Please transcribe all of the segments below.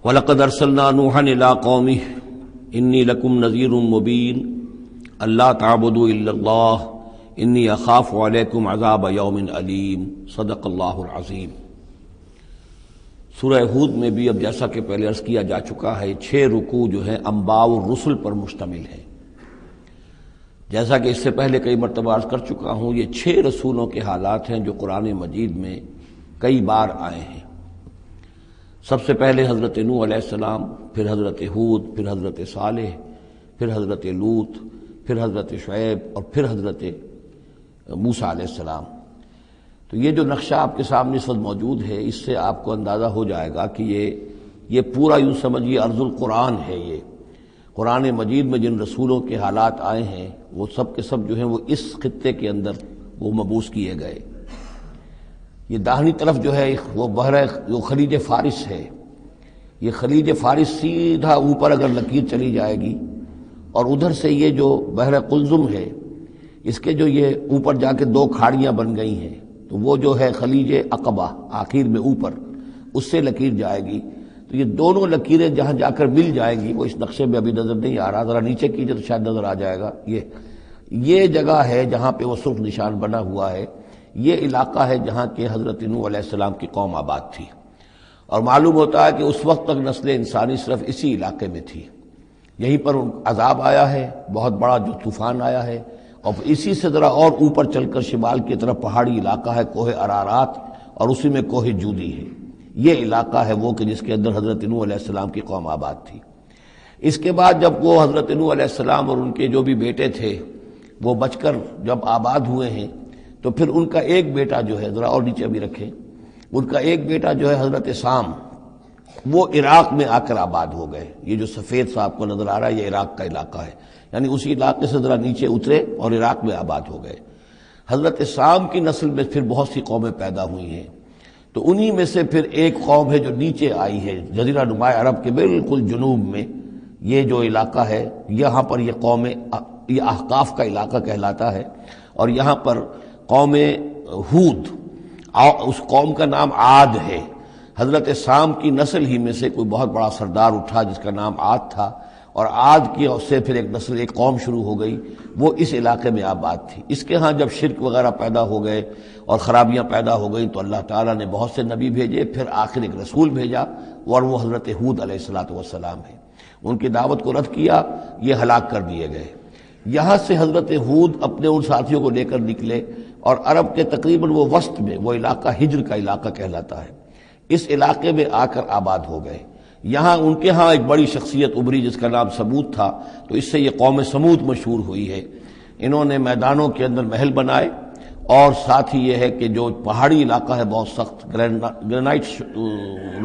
وَلَقَدْ أَرْسَلْنَا نُوحًا إِلَىٰ قَوْمِهِ إِنِّي لَكُمْ نَذِيرٌ مُّبِينٌ أَلَّا تَعْبُدُوا إِلَّا اللَّهَ إِنِّي أَخَافُ عَلَيْكُمْ عَذَابَ يَوْمٍ أَلِيمٍ صدق اللہ العظیم۔ سورہ ہود میں بھی اب جیسا کہ پہلے عرض کیا جا چکا ہے 6 رکوع جو ہیں انباء الرسل پر مشتمل ہے۔ جیسا کہ اس سے پہلے کئی مرتبہ عرض کر چکا ہوں، یہ 6 رسولوں کے حالات ہیں جو قرآن مجید میں کئی بار آئے ہیں۔ سب سے پہلے حضرت نوح علیہ السلام، پھر حضرت ہود، پھر حضرت صالح، پھر حضرت لوط، پھر حضرت شعیب اور پھر حضرت موسیٰ علیہ السلام۔ تو یہ جو نقشہ آپ کے سامنے اس وقت موجود ہے، اس سے آپ کو اندازہ ہو جائے گا کہ یہ پورا یوں سمجھیے ارض القرآن ہے۔ یہ قرآن مجید میں جن رسولوں کے حالات آئے ہیں وہ سب کے سب جو ہیں وہ اس خطے کے اندر وہ مبعوث کیے گئے۔ یہ داہنی طرف جو ہے وہ جو خلیج فارس ہے، یہ خلیج فارس سیدھا اوپر اگر لکیر چلی جائے گی، اور ادھر سے یہ جو بحر قلزم ہے، اس کے جو یہ اوپر جا کے 2 کھاڑیاں بن گئی ہیں، تو وہ جو ہے خلیج عقبہ آخر میں اوپر، اس سے لکیر جائے گی۔ تو یہ دونوں لکیریں جہاں جا کر مل جائیں گی، وہ اس نقشے میں ابھی نظر نہیں آ رہا، ذرا نیچے کیجئے تو شاید نظر آ جائے گا۔ یہ جگہ ہے جہاں پہ وہ سرخ نشان بنا ہوا ہے، یہ علاقہ ہے جہاں کہ حضرت نوح علیہ السلام کی قوم آباد تھی، اور معلوم ہوتا ہے کہ اس وقت تک نسل انسانی صرف اسی علاقے میں تھی۔ یہیں پر عذاب آیا ہے، بہت بڑا جو طوفان آیا ہے، اور اسی سے ذرا اور اوپر چل کر شمال کی طرف پہاڑی علاقہ ہے کوہ ارارات، اور اسی میں کوہ جودی ہے۔ یہ علاقہ ہے وہ کہ جس کے اندر حضرت نوح علیہ السلام کی قوم آباد تھی۔ اس کے بعد جب وہ حضرت نوح علیہ السلام اور ان کے جو بھی بیٹے تھے وہ بچ کر جب آباد ہوئے ہیں، تو پھر ان کا ایک بیٹا جو ہے، ذرا اور نیچے بھی رکھیں، ان کا ایک بیٹا جو ہے حضرت سام، وہ عراق میں آ کر آباد ہو گئے۔ یہ جو سفید سا آپ کو نظر آ رہا ہے، یہ عراق کا علاقہ ہے، یعنی اسی علاقے سے ذرا نیچے اترے اور عراق میں آباد ہو گئے۔ حضرت سام کی نسل میں پھر بہت سی قومیں پیدا ہوئی ہیں، تو انہی میں سے پھر ایک قوم ہے جو نیچے آئی ہے، جزیرہ نماء عرب کے بالکل جنوب میں یہ جو علاقہ ہے، یہاں پر یہ قوم، یہ احقاف کا علاقہ کہلاتا ہے، اور یہاں پر قوم ہود، اس قوم کا نام عاد ہے۔ حضرت سام کی نسل ہی میں سے کوئی بہت بڑا سردار اٹھا جس کا نام عاد تھا، اور عاد کی سے پھر ایک نسل، ایک قوم شروع ہو گئی، وہ اس علاقے میں آباد تھی۔ اس کے ہاں جب شرک وغیرہ پیدا ہو گئے اور خرابیاں پیدا ہو گئیں، تو اللہ تعالیٰ نے بہت سے نبی بھیجے، پھر آخر ایک رسول بھیجا، اور وہ حضرت ہود علیہ السلام ہے۔ ان کی دعوت کو رد کیا، یہ ہلاک کر دیے گئے۔ یہاں سے حضرت ہود اپنے ان ساتھیوں کو لے کر نکلے، اور عرب کے تقریباً وہ وسط میں، وہ علاقہ ہجر کا علاقہ کہلاتا ہے، اس علاقے میں آ کر آباد ہو گئے۔ یہاں ان کے ہاں ایک بڑی شخصیت ابھری جس کا نام سمود تھا، تو اس سے یہ قوم سمود مشہور ہوئی ہے۔ انہوں نے میدانوں کے اندر محل بنائے، اور ساتھ ہی یہ ہے کہ جو پہاڑی علاقہ ہے بہت سخت گرینائٹ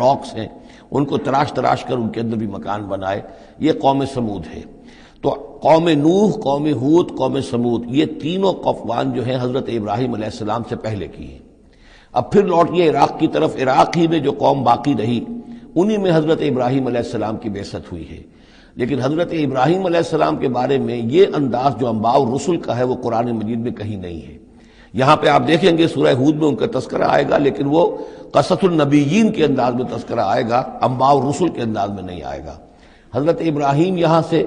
راکس ہیں، ان کو تراش کر ان کے اندر بھی مکان بنائے۔ یہ قوم سمود ہے۔ تو قوم نوح، قوم ہود، قوم سمود، یہ تینوں قومان جو ہیں حضرت ابراہیم علیہ السلام سے پہلے کی ہیں۔ اب پھر لوٹیے عراق کی طرف، عراق ہی میں جو قوم باقی رہی، انہی میں حضرت ابراہیم علیہ السلام کی بعثت ہوئی ہے۔ لیکن حضرت ابراہیم علیہ السلام کے بارے میں یہ انداز جو انباء الرسل کا ہے وہ قرآن مجید میں کہیں نہیں ہے۔ یہاں پہ آپ دیکھیں گے سورہ ہود میں ان کا تذکرہ آئے گا، لیکن وہ قصص النبیین کے انداز میں تذکرہ آئے گا، انباء الرسل کے انداز میں نہیں آئے گا۔ حضرت ابراہیم یہاں سے،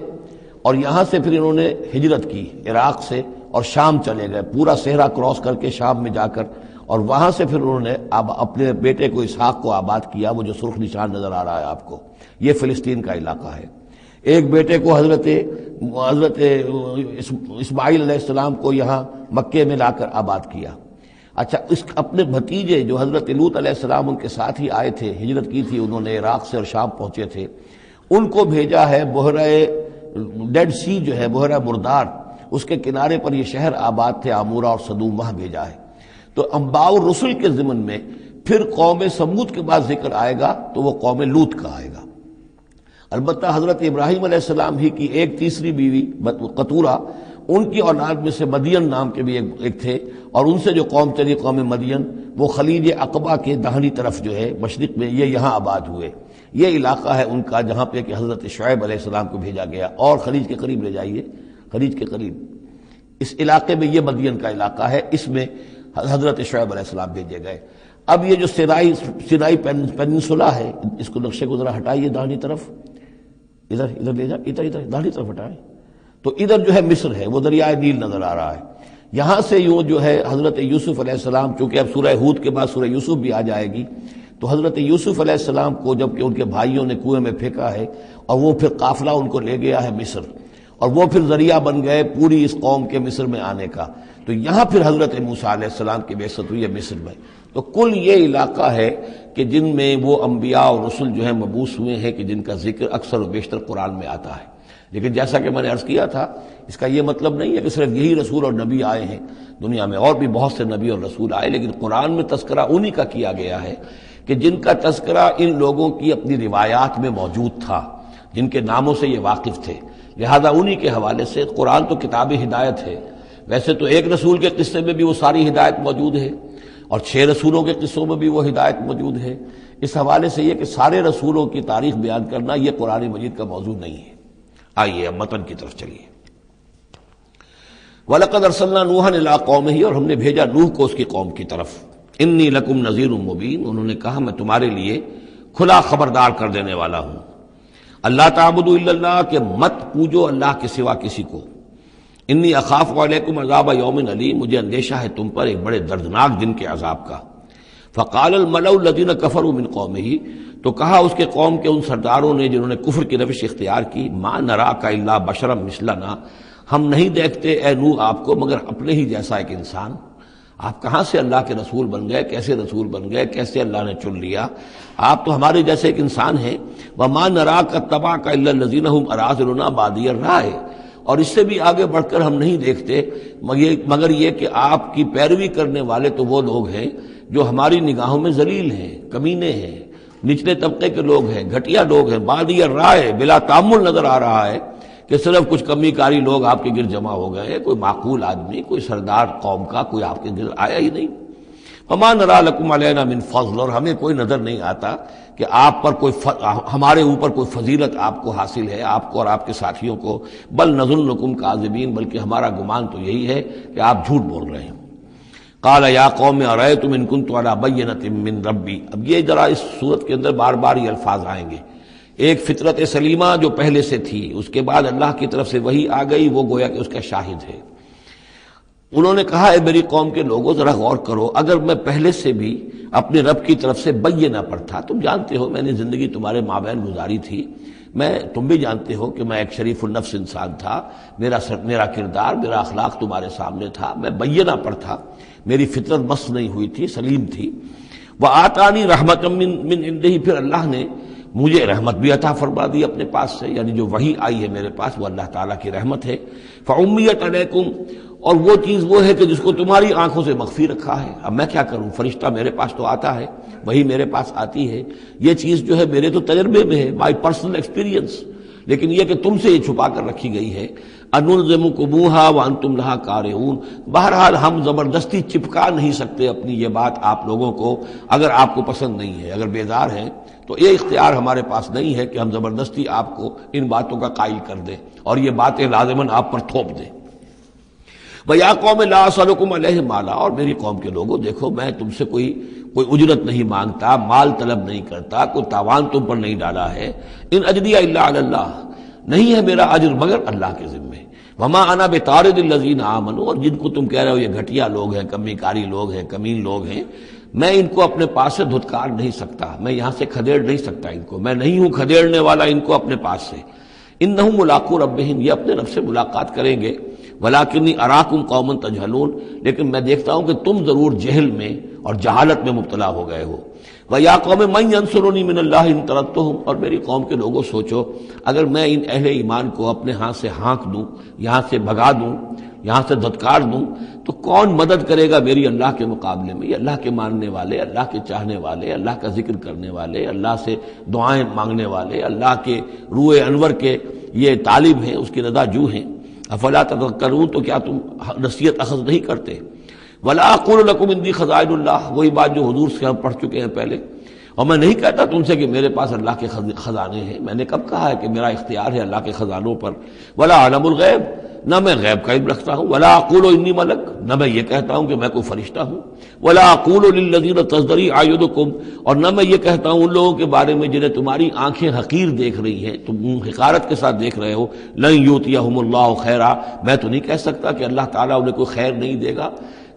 اور یہاں سے پھر انہوں نے ہجرت کی عراق سے، اور شام چلے گئے، پورا صحرا کراس کر کے شام میں جا کر، اور وہاں سے پھر انہوں نے اپنے بیٹے کو اسحاق کو آباد کیا، وہ جو سرخ نشان نظر آ رہا ہے آپ کو، یہ فلسطین کا علاقہ ہے۔ ایک بیٹے کو حضرت اسماعیل علیہ السلام کو یہاں مکے میں لا کر آباد کیا۔ اچھا، اس اپنے بھتیجے جو حضرت لوط علیہ السلام ان کے ساتھ ہی آئے تھے، ہجرت کی تھی انہوں نے، عراق سے اور شام پہنچے تھے، ان کو بھیجا ہے بحیرہ ڈیڈ سی جو ہے، بحیرہ مردار، اس کے کنارے پر یہ شہر آباد تھے، عمورہ اور صدوم، وہاں بھیجا ہے۔ تو انباء الرسل کے ضمن میں پھر قوم سمود کے بعد ذکر آئے گا تو وہ قوم لوط کا آئے گا۔ البتہ حضرت ابراہیم علیہ السلام ہی کی ایک تیسری بیوی قطورہ، ان کی اولاد میں سے مدین نام کے بھی ایک تھے، اور ان سے جو قوم چلی قوم مدین، وہ خلیج عقبہ کے داہنی طرف جو ہے مشرق میں، یہ یہاں آباد ہوئے۔ یہ علاقہ ہے ان کا جہاں پہ کہ حضرت شعیب علیہ السلام کو بھیجا گیا، اور خلیج کے قریب لے جائیے، خلیج کے قریب اس علاقے میں یہ مدین کا علاقہ ہے۔ اس میں حضرت شعیب علیہ السلام بھیجے گئے۔ اب یہ جو سینائی پیننسولا ہے، اس کو نقشے کو ذرا ہٹائیے داہنی طرف، ادھر لے جائیں، ادھر داہنی طرف ہٹائیں، تو ادھر جو ہے مصر ہے، وہ دریائے نیل نظر آ رہا ہے۔ یہاں سے یوں جو ہے حضرت یوسف علیہ السلام، چونکہ اب سورہ ہود کے بعد سورہ یوسف بھی آ جائے گی، تو حضرت یوسف علیہ السلام کو جب کہ ان کے بھائیوں نے کنویں میں پھینکا ہے اور وہ پھر قافلہ ان کو لے گیا ہے مصر، اور وہ پھر ذریعہ بن گئے پوری اس قوم کے مصر میں آنے کا، تو یہاں پھر حضرت موسیٰ علیہ السلام کی بعثت ہوئی ہے مصر میں۔ تو کل یہ علاقہ ہے کہ جن میں وہ انبیاء اور رسل جو ہیں مبعوث ہوئے ہیں کہ جن کا ذکر اکثر و بیشتر قرآن میں آتا ہے۔ لیکن جیسا کہ میں نے عرض کیا تھا، اس کا یہ مطلب نہیں ہے کہ صرف یہی رسول اور نبی آئے ہیں، دنیا میں اور بھی بہت سے نبی اور رسول آئے، لیکن قرآن میں تذکرہ انہی کا کیا گیا ہے کہ جن کا تذکرہ ان لوگوں کی اپنی روایات میں موجود تھا، جن کے ناموں سے یہ واقف تھے، لہذا انہی کے حوالے سے قرآن تو کتاب ہدایت ہے۔ ویسے تو ایک رسول کے قصے میں بھی وہ ساری ہدایت موجود ہے، اور 6 رسولوں کے قصوں میں بھی وہ ہدایت موجود ہے۔ اس حوالے سے یہ کہ سارے رسولوں کی تاریخ بیان کرنا یہ قرآن مجید کا موضوع نہیں ہے۔ آئیے اب متن کی طرف چلیے۔ وَلَقَدْ أَرْسَلْنَا نُوحًا إِلَىٰ قَوْمِهِ، اور ہم نے بھیجا نوح کو اس کی قوم کی طرف۔ إِنِّي لَكُمْ نَذِيرٌ مُّبِينٌ، انہوں نے کہا میں تمہارے لیے کھلا خبردار کر دینے والا ہوں۔ اللہ تعبدوا الا اللہ، کہ مت پوجو اللہ کے سوا کسی کو۔ انی اخاف علیکم عذاب یوم علیم، مجھے اندیشہ ہے تم پر ایک بڑے دردناک دن کے عذاب کا۔ فقال الملأ الذین کفروا من قومہ، تو کہا اس کے قوم کے ان سرداروں نے جنہوں نے کفر کی روش اختیار کی، ما نراک الا بشرا مثلنا، ہم نہیں دیکھتے اے نوح آپ کو مگر اپنے ہی جیسا ایک انسان۔ آپ کہاں سے اللہ کے رسول بن گئے، کیسے رسول بن گئے، کیسے اللہ نے چن لیا؟ آپ تو ہمارے جیسے ایک انسان ہیں۔ وما نراک اتبعک الا الذین هم اراذلنا بادی الرائے، اور اس سے بھی آگے بڑھ کر ہم نہیں دیکھتے مگر یہ کہ آپ کی پیروی کرنے والے تو وہ لوگ ہیں جو ہماری نگاہوں میں ذلیل ہیں، کمینے ہیں، نچلے طبقے کے لوگ ہیں، گھٹیا لوگ ہیں، بادی الرائے، بلا تامل نظر آ رہا ہے کہ صرف کچھ کمی کاری لوگ آپ کے گرد جمع ہو گئے، کوئی معقول آدمی، کوئی سردار قوم کا کوئی آپ کے گرد آیا ہی نہیں۔ وما نرى لكم علينا من فضل، اور ہمیں کوئی نظر نہیں آتا کہ آپ پر کوئی ہمارے اوپر کوئی فضیلت آپ کو حاصل ہے، آپ کو اور آپ کے ساتھیوں کو، بل نظنکم کاذبین، بلکہ ہمارا گمان تو یہی ہے کہ آپ جھوٹ بول رہے ہیں۔ قال یا قوم ارأیتم ان كنت على بینۃ من ربی، اب یہ ذرا اس صورت کے اندر بار بار یہ الفاظ آئیں گے۔ ایک فطرت سلیمہ جو پہلے سے تھی، اس کے بعد اللہ کی طرف سے وحی آ گئی، وہ گویا کہ اس کا شاہد ہے۔ انہوں نے کہا اے میری قوم کے لوگوں ذرا غور کرو، اگر میں پہلے سے بھی اپنے رب کی طرف سے بینہ پر تھا، تم جانتے ہو میں نے زندگی تمہارے مابین گزاری تھی، تم بھی جانتے ہو کہ میں ایک شریف النفس انسان تھا، میرا کردار، میرا اخلاق تمہارے سامنے تھا، میں بینہ پر تھا، میری فطرت مس نہیں ہوئی تھی، سلیم تھی۔ وآتانی رحمۃ من عنده، پھر اللہ نے مجھے رحمت بھی عطا فرما دی اپنے پاس سے، یعنی جو وحی آئی ہے میرے پاس وہ اللہ تعالیٰ کی رحمت ہے۔ فعمیت علیکم، اور وہ چیز وہ ہے کہ جس کو تمہاری آنکھوں سے مخفی رکھا ہے، اب میں کیا کروں، فرشتہ میرے پاس تو آتا ہے، وہی میرے پاس آتی ہے، یہ چیز جو ہے میرے تو تجربے میں ہے، مائی پرسنل ایکسپیرینس، لیکن یہ کہ تم سے یہ چھپا کر رکھی گئی ہے۔ انلزمکموہا وانتم لہا کارہون، بہرحال ہم زبردستی چپکا نہیں سکتے اپنی یہ بات آپ لوگوں کو، اگر آپ کو پسند نہیں ہے، اگر بیزار ہیں تو یہ اختیار ہمارے پاس نہیں ہے کہ ہم زبردستی آپ کو ان باتوں کا قائل کر دیں اور یہ باتیں لازماً آپ پر تھوپ دیں۔ وَيَا قَوْمِ لَا أَسْأَلُكُمْ عَلَيْهِ مَالًا، اور میری قوم کے لوگوں دیکھو میں تم سے کوئی اجرت نہیں مانگتا، مال طلب نہیں کرتا، کوئی تاوان تم پر نہیں ڈالا ہے۔ ان اجریہ الا علی اللہ، نہیں ہے میرا اجر مگر اللہ کے ذمے۔ وما انا بطارد الذین آمنوا، اور جن کو تم کہہ رہے ہو یہ گھٹیا لوگ ہیں، کمی کاری لوگ ہیں، کمین لوگ ہیں، میں ان کو اپنے پاس سے دھتکار نہیں سکتا، میں یہاں سے کھدیڑ نہیں سکتا ان کو، میں نہیں ہوں کھدیڑنے والا ان کو اپنے پاس سے۔ انہم ملاقو ربہم، یہ اپنے رب سے ملاقات کریں گے۔ ولیکنی اراکم قوما تجہلون، لیکن میں دیکھتا ہوں کہ تم ضرور جہل میں اور جہالت میں مبتلا ہو گئے ہو۔ وَيَا قَوْمِ مَن يَنصُرُنِي مِنَ اللَّهِ إِن طَرَدتُّهُمْ، اور میری قوم کے لوگوں سوچو اگر میں ان اہل ایمان کو اپنے ہاں سے ہانک دوں، یہاں سے بھگا دوں، یہاں سے دھتکار دوں، تو کون مدد کرے گا میری اللہ کے مقابلے میں؟ یہ اللہ کے ماننے والے، اللہ کے چاہنے والے، اللہ کا ذکر کرنے والے، اللہ سے دعائیں مانگنے والے، اللہ کے روح انور کے یہ طالب ہیں، اس کی رضا جو ہیں۔ افلا تذکرون، تو کیا تم نصیحت اخذ نہیں کرتے؟ ولا اقول لکم عندی خزائن اللہ، وہی بات جو حضور سے ہم پڑھ چکے ہیں پہلے، اور میں نہیں کہتا تم سے کہ میرے پاس اللہ کے خزانے ہیں، میں نے کب کہا ہے کہ میرا اختیار ہے اللہ کے خزانوں پر؟ ولا اعلم الغیب، نہ میں غیب کا علم رکھتا ہوں، ولا اقول انی ملک، نہ میں یہ کہتا ہوں کہ میں کوئی فرشتہ ہوں، ولا اقول للذین تزدری اعینکم، اور نہ میں یہ کہتا ہوں ان لوگوں کے بارے میں جنہیں تمہاری آنکھیں حقیر دیکھ رہی ہیں، تم حقارت کے ساتھ دیکھ رہے ہو، لن یؤتیہم اللہ خیرا، میں تو نہیں کہہ سکتا کہ اللہ تعالیٰ انہیں کوئی خیر نہیں دے گا،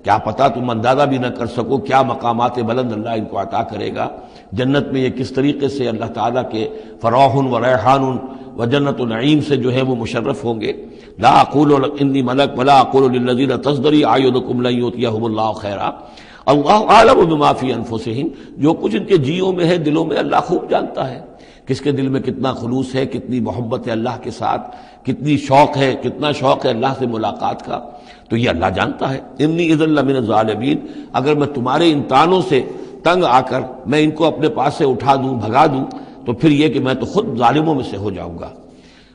کیا پتا تم اندازہ بھی نہ کر سکو کیا مقامات بلند اللہ ان کو عطا کرے گا، جنت میں یہ کس طریقے سے اللہ تعالیٰ کے فراح و ریحان و جنت و نعیم سے جو ہے وہ مشرف ہوں گے۔ لا اقول انی ملک ولا اقول للذین تزدری اعینکم لن یؤتیہم اللہ خیرا، اللہ اعلم بما فی انفسہم، جو کچھ ان کے جیوں میں ہے، دلوں میں، اللہ خوب جانتا ہے کس کے دل میں کتنا خلوص ہے، کتنی محبت ہے اللہ کے ساتھ، کتنی شوق ہے، کتنا شوق ہے اللہ سے ملاقات کا، تو یہ اللہ جانتا ہے۔ انی اذا لمن الظالمین، اگر میں تمہارے ان تانوں سے تنگ آ کر میں ان کو اپنے پاس سے اٹھا دوں، بھگا دوں، تو پھر یہ کہ میں تو خود ظالموں میں سے ہو جاؤں گا۔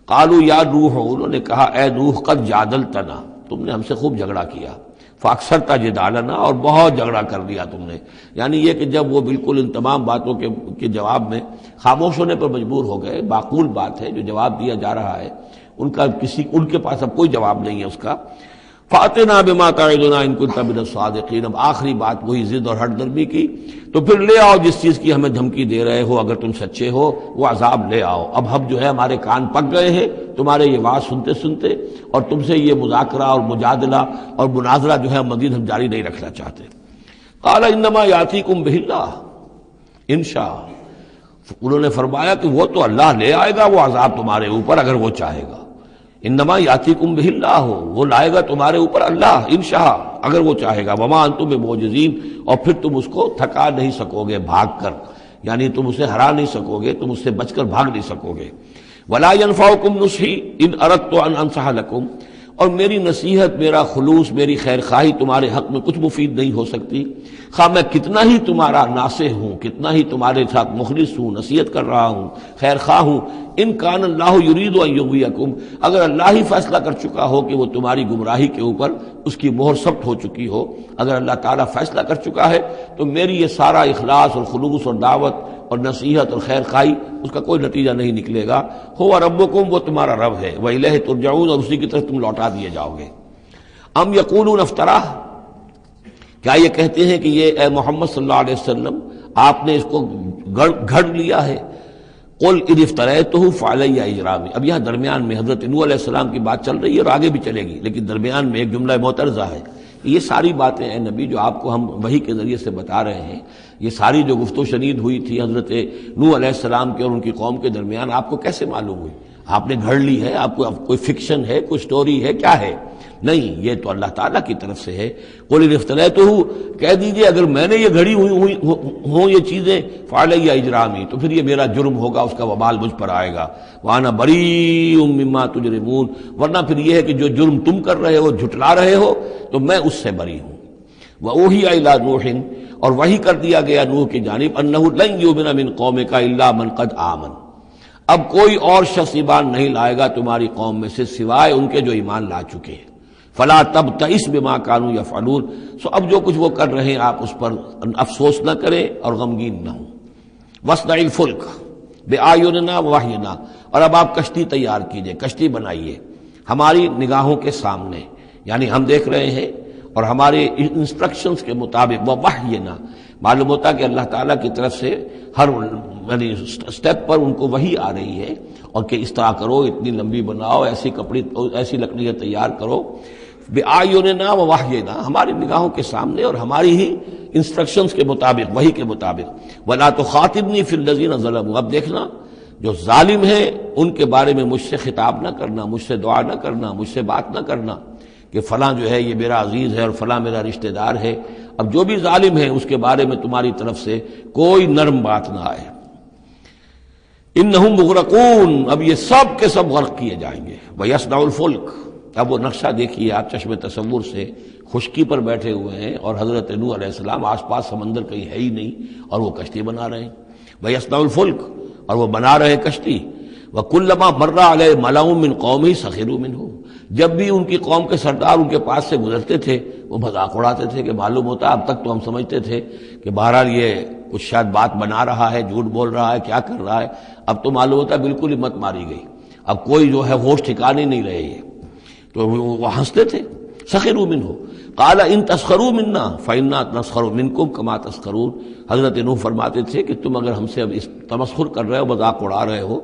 قالوا یا نوح، انہوں نے کہا اے نوح قد جادلتنا، تم نے ہم سے خوب جھگڑا کیا، فاکثرت جدالنا، اور بہت جھگڑا کر لیا تم نے، یعنی یہ کہ جب وہ بالکل ان تمام باتوں کے جواب میں خاموش ہونے پر مجبور ہو گئے، معقول بات ہے جو جواب دیا جا رہا ہے، ان کے پاس اب کوئی جواب نہیں ہے اس کا۔ فاتنا بما تعدنا ان كنت من الصادقین، اب آخری بات وہی ضد اور ہٹ درمی کی، تو پھر لے آؤ جس چیز کی ہمیں دھمکی دے رہے ہو، اگر تم سچے ہو وہ عذاب لے آؤ۔ اب ہم جو ہے ہمارے کان پک گئے ہیں تمہارے یہ بات سنتے سنتے، اور تم سے یہ مذاکرہ اور مجادلہ اور مناظرہ جو ہے مزید ہم جاری نہیں رکھنا چاہتے۔ قال انما یاتیکم بہ اللہ ان شاء، انہوں نے فرمایا کہ وہ تو اللہ لے آئے گا وہ عذاب تمہارے اوپر اگر وہ چاہے گا، انما یاتیکم بہ اللہ، وہ لائے گا تمہارے اوپر اللہ انشاء اگر وہ چاہے گا، وما انتم بمعجزین، اور پھر تم اس کو تھکا نہیں سکو گے بھاگ کر، یعنی تم اسے ہرا نہیں سکو گے، تم اس سے بچ کر بھاگ نہیں سکو گے۔ ولا ينفعکم نصحی ان اردت ان انصح لکم، اور میری نصیحت، میرا خلوص، میری خیر خواہی تمہارے حق میں کچھ مفید نہیں ہو سکتی، خواہ میں کتنا ہی تمہارا ناصح ہوں، کتنا ہی تمہارے ساتھ مخلص ہوں، نصیحت کر رہا ہوں، خیر خواہ ہوں، ان کان اللہ یرید ان یغویکم، اگر اللہ ہی فیصلہ کر چکا ہو کہ وہ تمہاری گمراہی کے اوپر اس کی مہر ثبت ہو چکی ہو، اگر اللہ تعالیٰ فیصلہ کر چکا ہے تو میری یہ سارا اخلاص اور خلوص اور دعوت اور نصیحت اور خیر خواہی اس کا کوئی نتیجہ نہیں نکلے گا۔ هو ربکم، وہ تمہارا رب ہے، وإلیہ ترجعون، اور اسی کی طرف تم لوٹا دیے جاؤ گے۔ ام یقولون افتراہ، کیا یہ کہتے ہیں کہ یہ اے محمد صلی اللہ علیہ وسلم آپ نے اس کو گھڑ لیا ہے؟ قل ان افتریتہ فعلی اجرامی، اب یہاں درمیان میں حضرت نوح علیہ السلام کی بات چل رہی ہے اور آگے بھی چلے گی، لیکن درمیان میں ایک جملہ معترضہ ہے۔ یہ ساری باتیں اے نبی جو آپ کو ہم وحی کے ذریعے سے بتا رہے ہیں، یہ ساری جو گفت و شنید ہوئی تھی حضرت نوح علیہ السلام کے اور ان کی قوم کے درمیان، آپ کو کیسے معلوم ہوئی؟ آپ نے گھڑ لی ہے؟ آپ کو کوئی فکشن ہے، کوئی سٹوری ہے، کیا ہے؟ نہیں، یہ تو اللہ تعالیٰ کی طرف سے ہے۔ قل ان افتریتہ، کہہ دیجئے اگر میں نے یہ گھڑی ہوں یہ چیزیں، فعلی اجرامی، تو پھر یہ میرا جرم ہوگا، اس کا وبال مجھ پر آئے گا، وانا بریء مما تجرمون، ورنہ پھر یہ ہے کہ جو جرم تم کر رہے ہو، جھٹلا رہے ہو، تو میں اس سے بری ہوں۔ وأوحی الی نوح، اور وحی کر دیا گیا نوح کی جانب، انہ لن یؤمن من قومک الا من قد آمن، اب کوئی اور شخص ایمان نہیں لائے گا تمہاری قوم میں سے سوائے ان کے جو ایمان لا چکے ہیں۔ فلا تبتئس بما كانوا يفعلون، سو اب جو کچھ وہ کر رہے ہیں آپ اس پر افسوس نہ کریں اور غمگین نہ ہوں۔ واصنع الفلک بأعیننا ووحینا، اور اب آپ کشتی تیار کیجئے، کشتی بنائیے ہماری نگاہوں کے سامنے، یعنی ہم دیکھ رہے ہیں اور ہمارے انسٹرکشنز کے مطابق، ووحینا معلوم ہوتا کہ اللہ تعالیٰ کی طرف سے ہر یعنی سٹیپ پر ان کو وحی آ رہی ہے، اور کہ اس طرح کرو، اتنی لمبی بناؤ، ایسی لکڑیاں تیار کرو، بِأَعْيُنِنَا وَوَحْيِنَا، ہماری نگاہوں کے سامنے اور ہماری ہی انسٹرکشنز کے مطابق، وحی کے مطابق۔ وَلَا تُخَاطِبْنِي فِي الَّذِينَ ظَلَمُوا، اب دیکھنا جو ظالم ہیں ان کے بارے میں مجھ سے خطاب نہ کرنا، مجھ سے دعا نہ کرنا، مجھ سے بات نہ کرنا کہ فلاں جو ہے یہ میرا عزیز ہے اور فلاں میرا رشتہ دار ہے۔ اب جو بھی ظالم ہے اس کے بارے میں تمہاری طرف سے کوئی نرم بات نہ آئے۔ انہم مغرقون، اب یہ سب کے سب غرق کیے جائیں گے۔ وَيَصْنَعُ الْفُلْكَ، اب وہ نقشہ دیکھیے آپ چشم تصور سے، خشکی پر بیٹھے ہوئے ہیں اور حضرت نوح علیہ السلام آس پاس سمندر کہیں ہے ہی نہیں اور وہ کشتی بنا رہے ہیں۔ وَيَصْنَعُ الْفُلْكَ، اور وہ بنا رہے کشتی۔ وَكُلَّمَا مَرَّ عَلَيْهِ مَلَأٌ مِّن قَوْمِهِ سَخِرُوا مِنْهُ، جب بھی ان کی قوم کے سردار ان کے پاس سے گزرتے تھے وہ مذاق اڑاتے تھے کہ معلوم ہوتا اب تک تو ہم سمجھتے تھے کہ بہرحال یہ کچھ شاید بات بنا رہا ہے، جھوٹ بول رہا ہے، کیا کر رہا ہے، اب تو معلوم ہوتا ہے بالکل ہی مت ماری گئی، اب کوئی جو ہے ہوش ٹھکانے نہیں رہے یہ۔ تو وہ ہنستے تھے. سخروا منہ قال ان تسخروا منا فإنا نسخر منکم کما تسخرون. حضرت نوح فرماتے تھے کہ تم اگر ہم سے اب اس تمسخر کر رہے ہو، مذاق اڑا رہے ہو،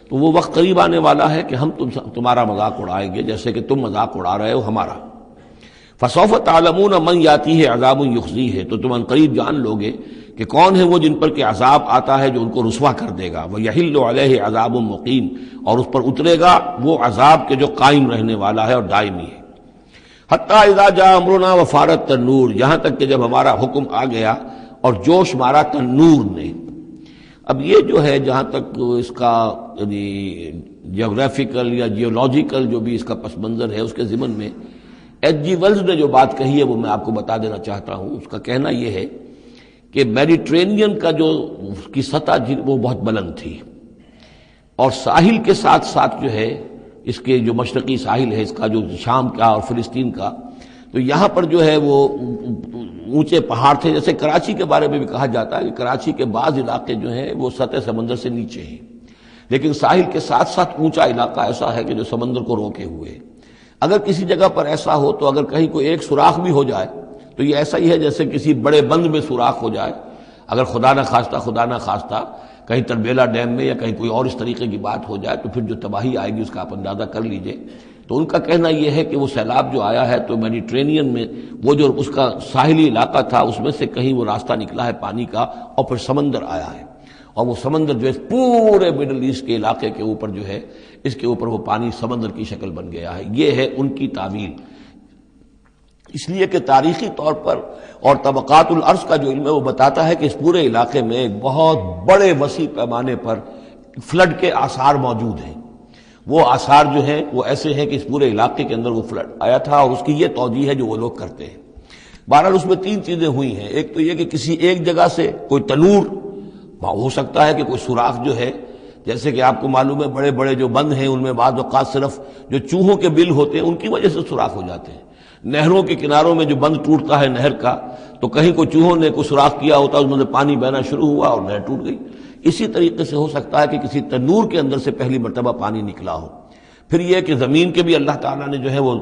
تو وہ وقت قریب آنے والا ہے کہ ہم تمہارا مذاق اڑائیں گے جیسے کہ تم مذاق اڑا رہے ہو ہمارا. فسوف تعلمون من یاتیہ عذاب یخزیہ، تو تم قریب جان لوگے کہ کون ہے وہ جن پر کہ عذاب آتا ہے جو ان کو رسوا کر دے گا. ویحل علیہ عذاب مقیم، اور اس پر اترے گا وہ عذاب کے جو قائم رہنے والا ہے اور دائمی ہے. حتی اذا جاء امرنا وفارت التنور، یہاں تک کہ جب ہمارا حکم آ گیا اور جوش مارا تنور نے. اب یہ جو ہے جہاں تک اس کا یعنی جیوگرافیکل یا جیولوجیکل جو بھی اس کا پس منظر ہے، اس کے ضمن میں ایچ جی ویلز نے جو بات کہی ہے وہ میں آپ کو بتا دینا چاہتا ہوں. اس کا کہنا یہ ہے کہ میڈیٹرینین کا جو اس کی سطح وہ بہت بلند تھی، اور ساحل کے ساتھ ساتھ جو ہے اس کے جو مشرقی ساحل ہے اس کا جو شام کا اور فلسطین کا، تو یہاں پر جو ہے وہ اونچے پہاڑ تھے. جیسے کراچی کے بارے میں بھی کہا جاتا ہے کہ کراچی کے بعض علاقے جو ہیں وہ سطح سمندر سے نیچے ہیں، لیکن ساحل کے ساتھ ساتھ اونچا علاقہ ایسا ہے کہ جو سمندر کو روکے ہوئے ہے. اگر کسی جگہ پر ایسا ہو تو اگر کہیں کوئی ایک سوراخ بھی ہو جائے تو یہ ایسا ہی ہے جیسے کسی بڑے بند میں سوراخ ہو جائے. اگر خدا نہ خواستہ کہیں تربیلا ڈیم میں یا کہیں کوئی اور اس طریقے کی بات ہو جائے تو پھر جو تباہی آئے گی اس کا آپ اندازہ کر لیجئے. تو ان کا کہنا یہ ہے کہ وہ سیلاب جو آیا ہے تو میڈیٹرینین میں وہ جو اس کا ساحلی علاقہ تھا اس میں سے کہیں وہ راستہ نکلا ہے پانی کا، اور پھر سمندر آیا ہے، اور وہ سمندر جو ہے پورے مڈل ایسٹ کے علاقے کے اوپر جو ہے اس کے اوپر وہ پانی سمندر کی شکل بن گیا ہے. یہ ہے ان کی تعویل. اس لیے کہ تاریخی طور پر اور طبقات الارض کا جو علم ہے وہ بتاتا ہے کہ اس پورے علاقے میں ایک بہت بڑے وسیع پیمانے پر فلڈ کے آثار موجود ہیں. وہ آثار جو ہیں وہ ایسے ہیں کہ اس پورے علاقے کے اندر وہ فلڈ آیا تھا، اور اس کی یہ توجیہ ہے جو وہ لوگ کرتے ہیں. بہرحال اس میں تین چیزیں ہوئی ہیں. ایک تو یہ کہ کسی ایک جگہ سے کوئی تنور ہو سکتا ہے کہ کوئی سوراخ جو ہے، جیسے کہ آپ کو معلوم ہے بڑے بڑے جو بند ہیں ان میں بعض اوقات صرف جو چوہوں کے بل ہوتے ہیں ان کی وجہ سے سوراخ ہو جاتے ہیں. نہروں کے کناروں میں جو بند ٹوٹتا ہے نہر کا، تو کہیں کوئی چوہوں نے کوئی سوراخ کیا ہوتا ہے، اس میں پانی بہنا شروع ہوا اور نہر ٹوٹ گئی. اسی طریقے سے ہو سکتا ہے کہ کسی تنور کے اندر سے پہلی مرتبہ پانی نکلا ہو. پھر یہ کہ زمین کے بھی اللہ تعالیٰ نے جو ہے وہ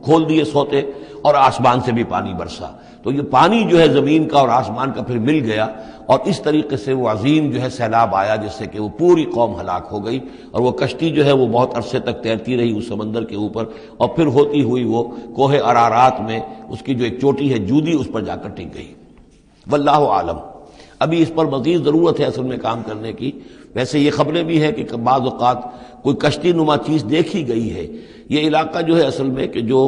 کھول دیے سوتے، اور آسمان سے بھی پانی برسا. تو یہ پانی جو ہے زمین کا اور آسمان کا پھر مل گیا، اور اس طریقے سے وہ عظیم جو ہے سیلاب آیا جس سے کہ وہ پوری قوم ہلاک ہو گئی. اور وہ کشتی جو ہے وہ بہت عرصے تک تیرتی رہی اس سمندر کے اوپر، اور پھر ہوتی ہوئی وہ کوہ ارارات میں اس کی جو ایک چوٹی ہے جودی، اس پر جا کر ٹک گئی. واللہ عالم. ابھی اس پر مزید ضرورت ہے اصل میں کام کرنے کی. ویسے یہ خبریں بھی ہیں کہ بعض اوقات کوئی کشتی نما چیز دیکھی گئی ہے. یہ علاقہ جو ہے اصل میں کہ جو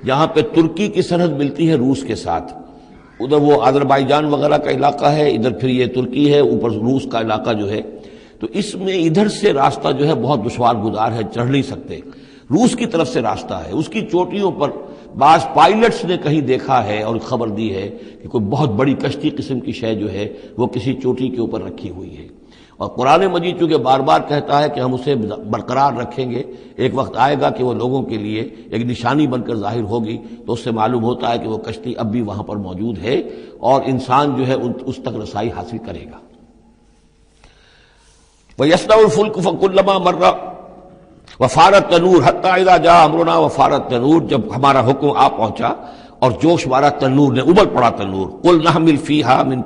جہاں پہ ترکی کی سرحد ملتی ہے روس کے ساتھ، ادھر وہ آذربائیجان وغیرہ کا علاقہ ہے، ادھر پھر یہ ترکی ہے، اوپر روس کا علاقہ جو ہے، تو اس میں ادھر سے راستہ جو ہے بہت دشوار گزار ہے، چڑھ نہیں سکتے. روس کی طرف سے راستہ ہے. اس کی چوٹیوں پر بعض پائلٹس نے کہیں دیکھا ہے اور خبر دی ہے کہ کوئی بہت بڑی کشتی قسم کی شے جو ہے وہ کسی چوٹی کے اوپر رکھی ہوئی ہے. اور قرآن مجید چونکہ بار بار کہتا ہے کہ ہم اسے برقرار رکھیں گے، ایک وقت آئے گا کہ وہ لوگوں کے لیے ایک نشانی بن کر ظاہر ہوگی، تو اس سے معلوم ہوتا ہے کہ وہ کشتی اب بھی وہاں پر موجود ہے اور انسان جو ہے اس تک رسائی حاصل کرے گا. وَيَصْنَعُ الْفُلْكَ فَكُلَّمَا مَرَّ وَفَارَ التَّنُورُ حَتَّىٰ إِذَا جَاءَ أَمْرُنَا وَفَارَ التَّنُورُ، جب ہمارا حکم آ پہنچا اور جوش مارا تنور نے، ابل پڑا تنور. قُلْ نَحْمِلُ فِيهَا مِن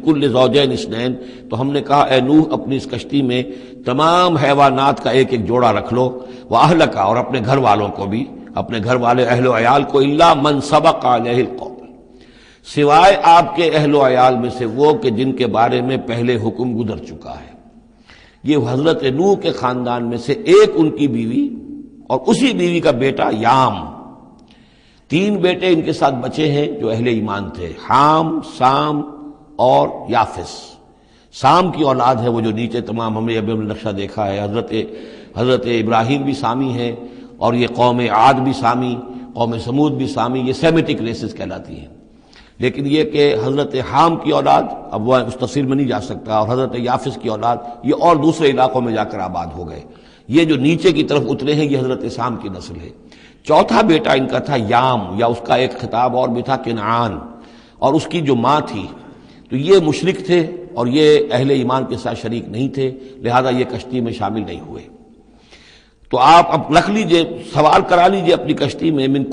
كُلِّ زَوْجَيْنِ اثْنَيْنِ، تو ہم نے کہا اے نوح اپنی اس کشتی میں تمام حیوانات کا ایک ایک جوڑا رکھ لو، وَأَهْلَكَ، اور اپنے گھر والوں کو بھی، اپنے گھر والے اہل و عیال کو، إِلَّا مَنْ سَبَقَ عَلَيْهِ الْقَوْلُ، سوائے آپ کے اہل و عیال میں سے وہ کہ جن کے بارے میں پہلے حکم گزر چکا ہے. یہ حضرت نوح کے خاندان میں سے ایک ان کی بیوی اور اسی بیوی کا بیٹا یام، تین بیٹے ان کے ساتھ بچے ہیں جو اہل ایمان تھے، حام، سام اور یافس. سام کی اولاد ہے وہ جو نیچے تمام ہم نے ابھی نقشہ دیکھا ہے. حضرت ابراہیم بھی سامی ہیں، اور یہ قوم عاد بھی سامی، قوم سمود بھی سامی، یہ سیمیٹک ریسز کہلاتی ہیں. لیکن یہ کہ حضرت حام کی اولاد اب وہ اس تفصیل میں نہیں جا سکتا، اور حضرت یافس کی اولاد یہ اور دوسرے علاقوں میں جا کر آباد ہو گئے. یہ جو نیچے کی طرف اترے ہیں یہ حضرت سام کی نسل ہے. چوتھا بیٹا ان کا تھا یام، یا اس کا ایک خطاب اور بھی تھا کنعان، اور اس کی جو ماں تھی تو یہ مشرک تھے اور یہ اہل ایمان کے ساتھ شریک نہیں تھے، لہذا یہ کشتی میں شامل نہیں ہوئے. تو آپ اب رکھ لیجئے، سوار کرا لیجئے اپنی کشتی میں من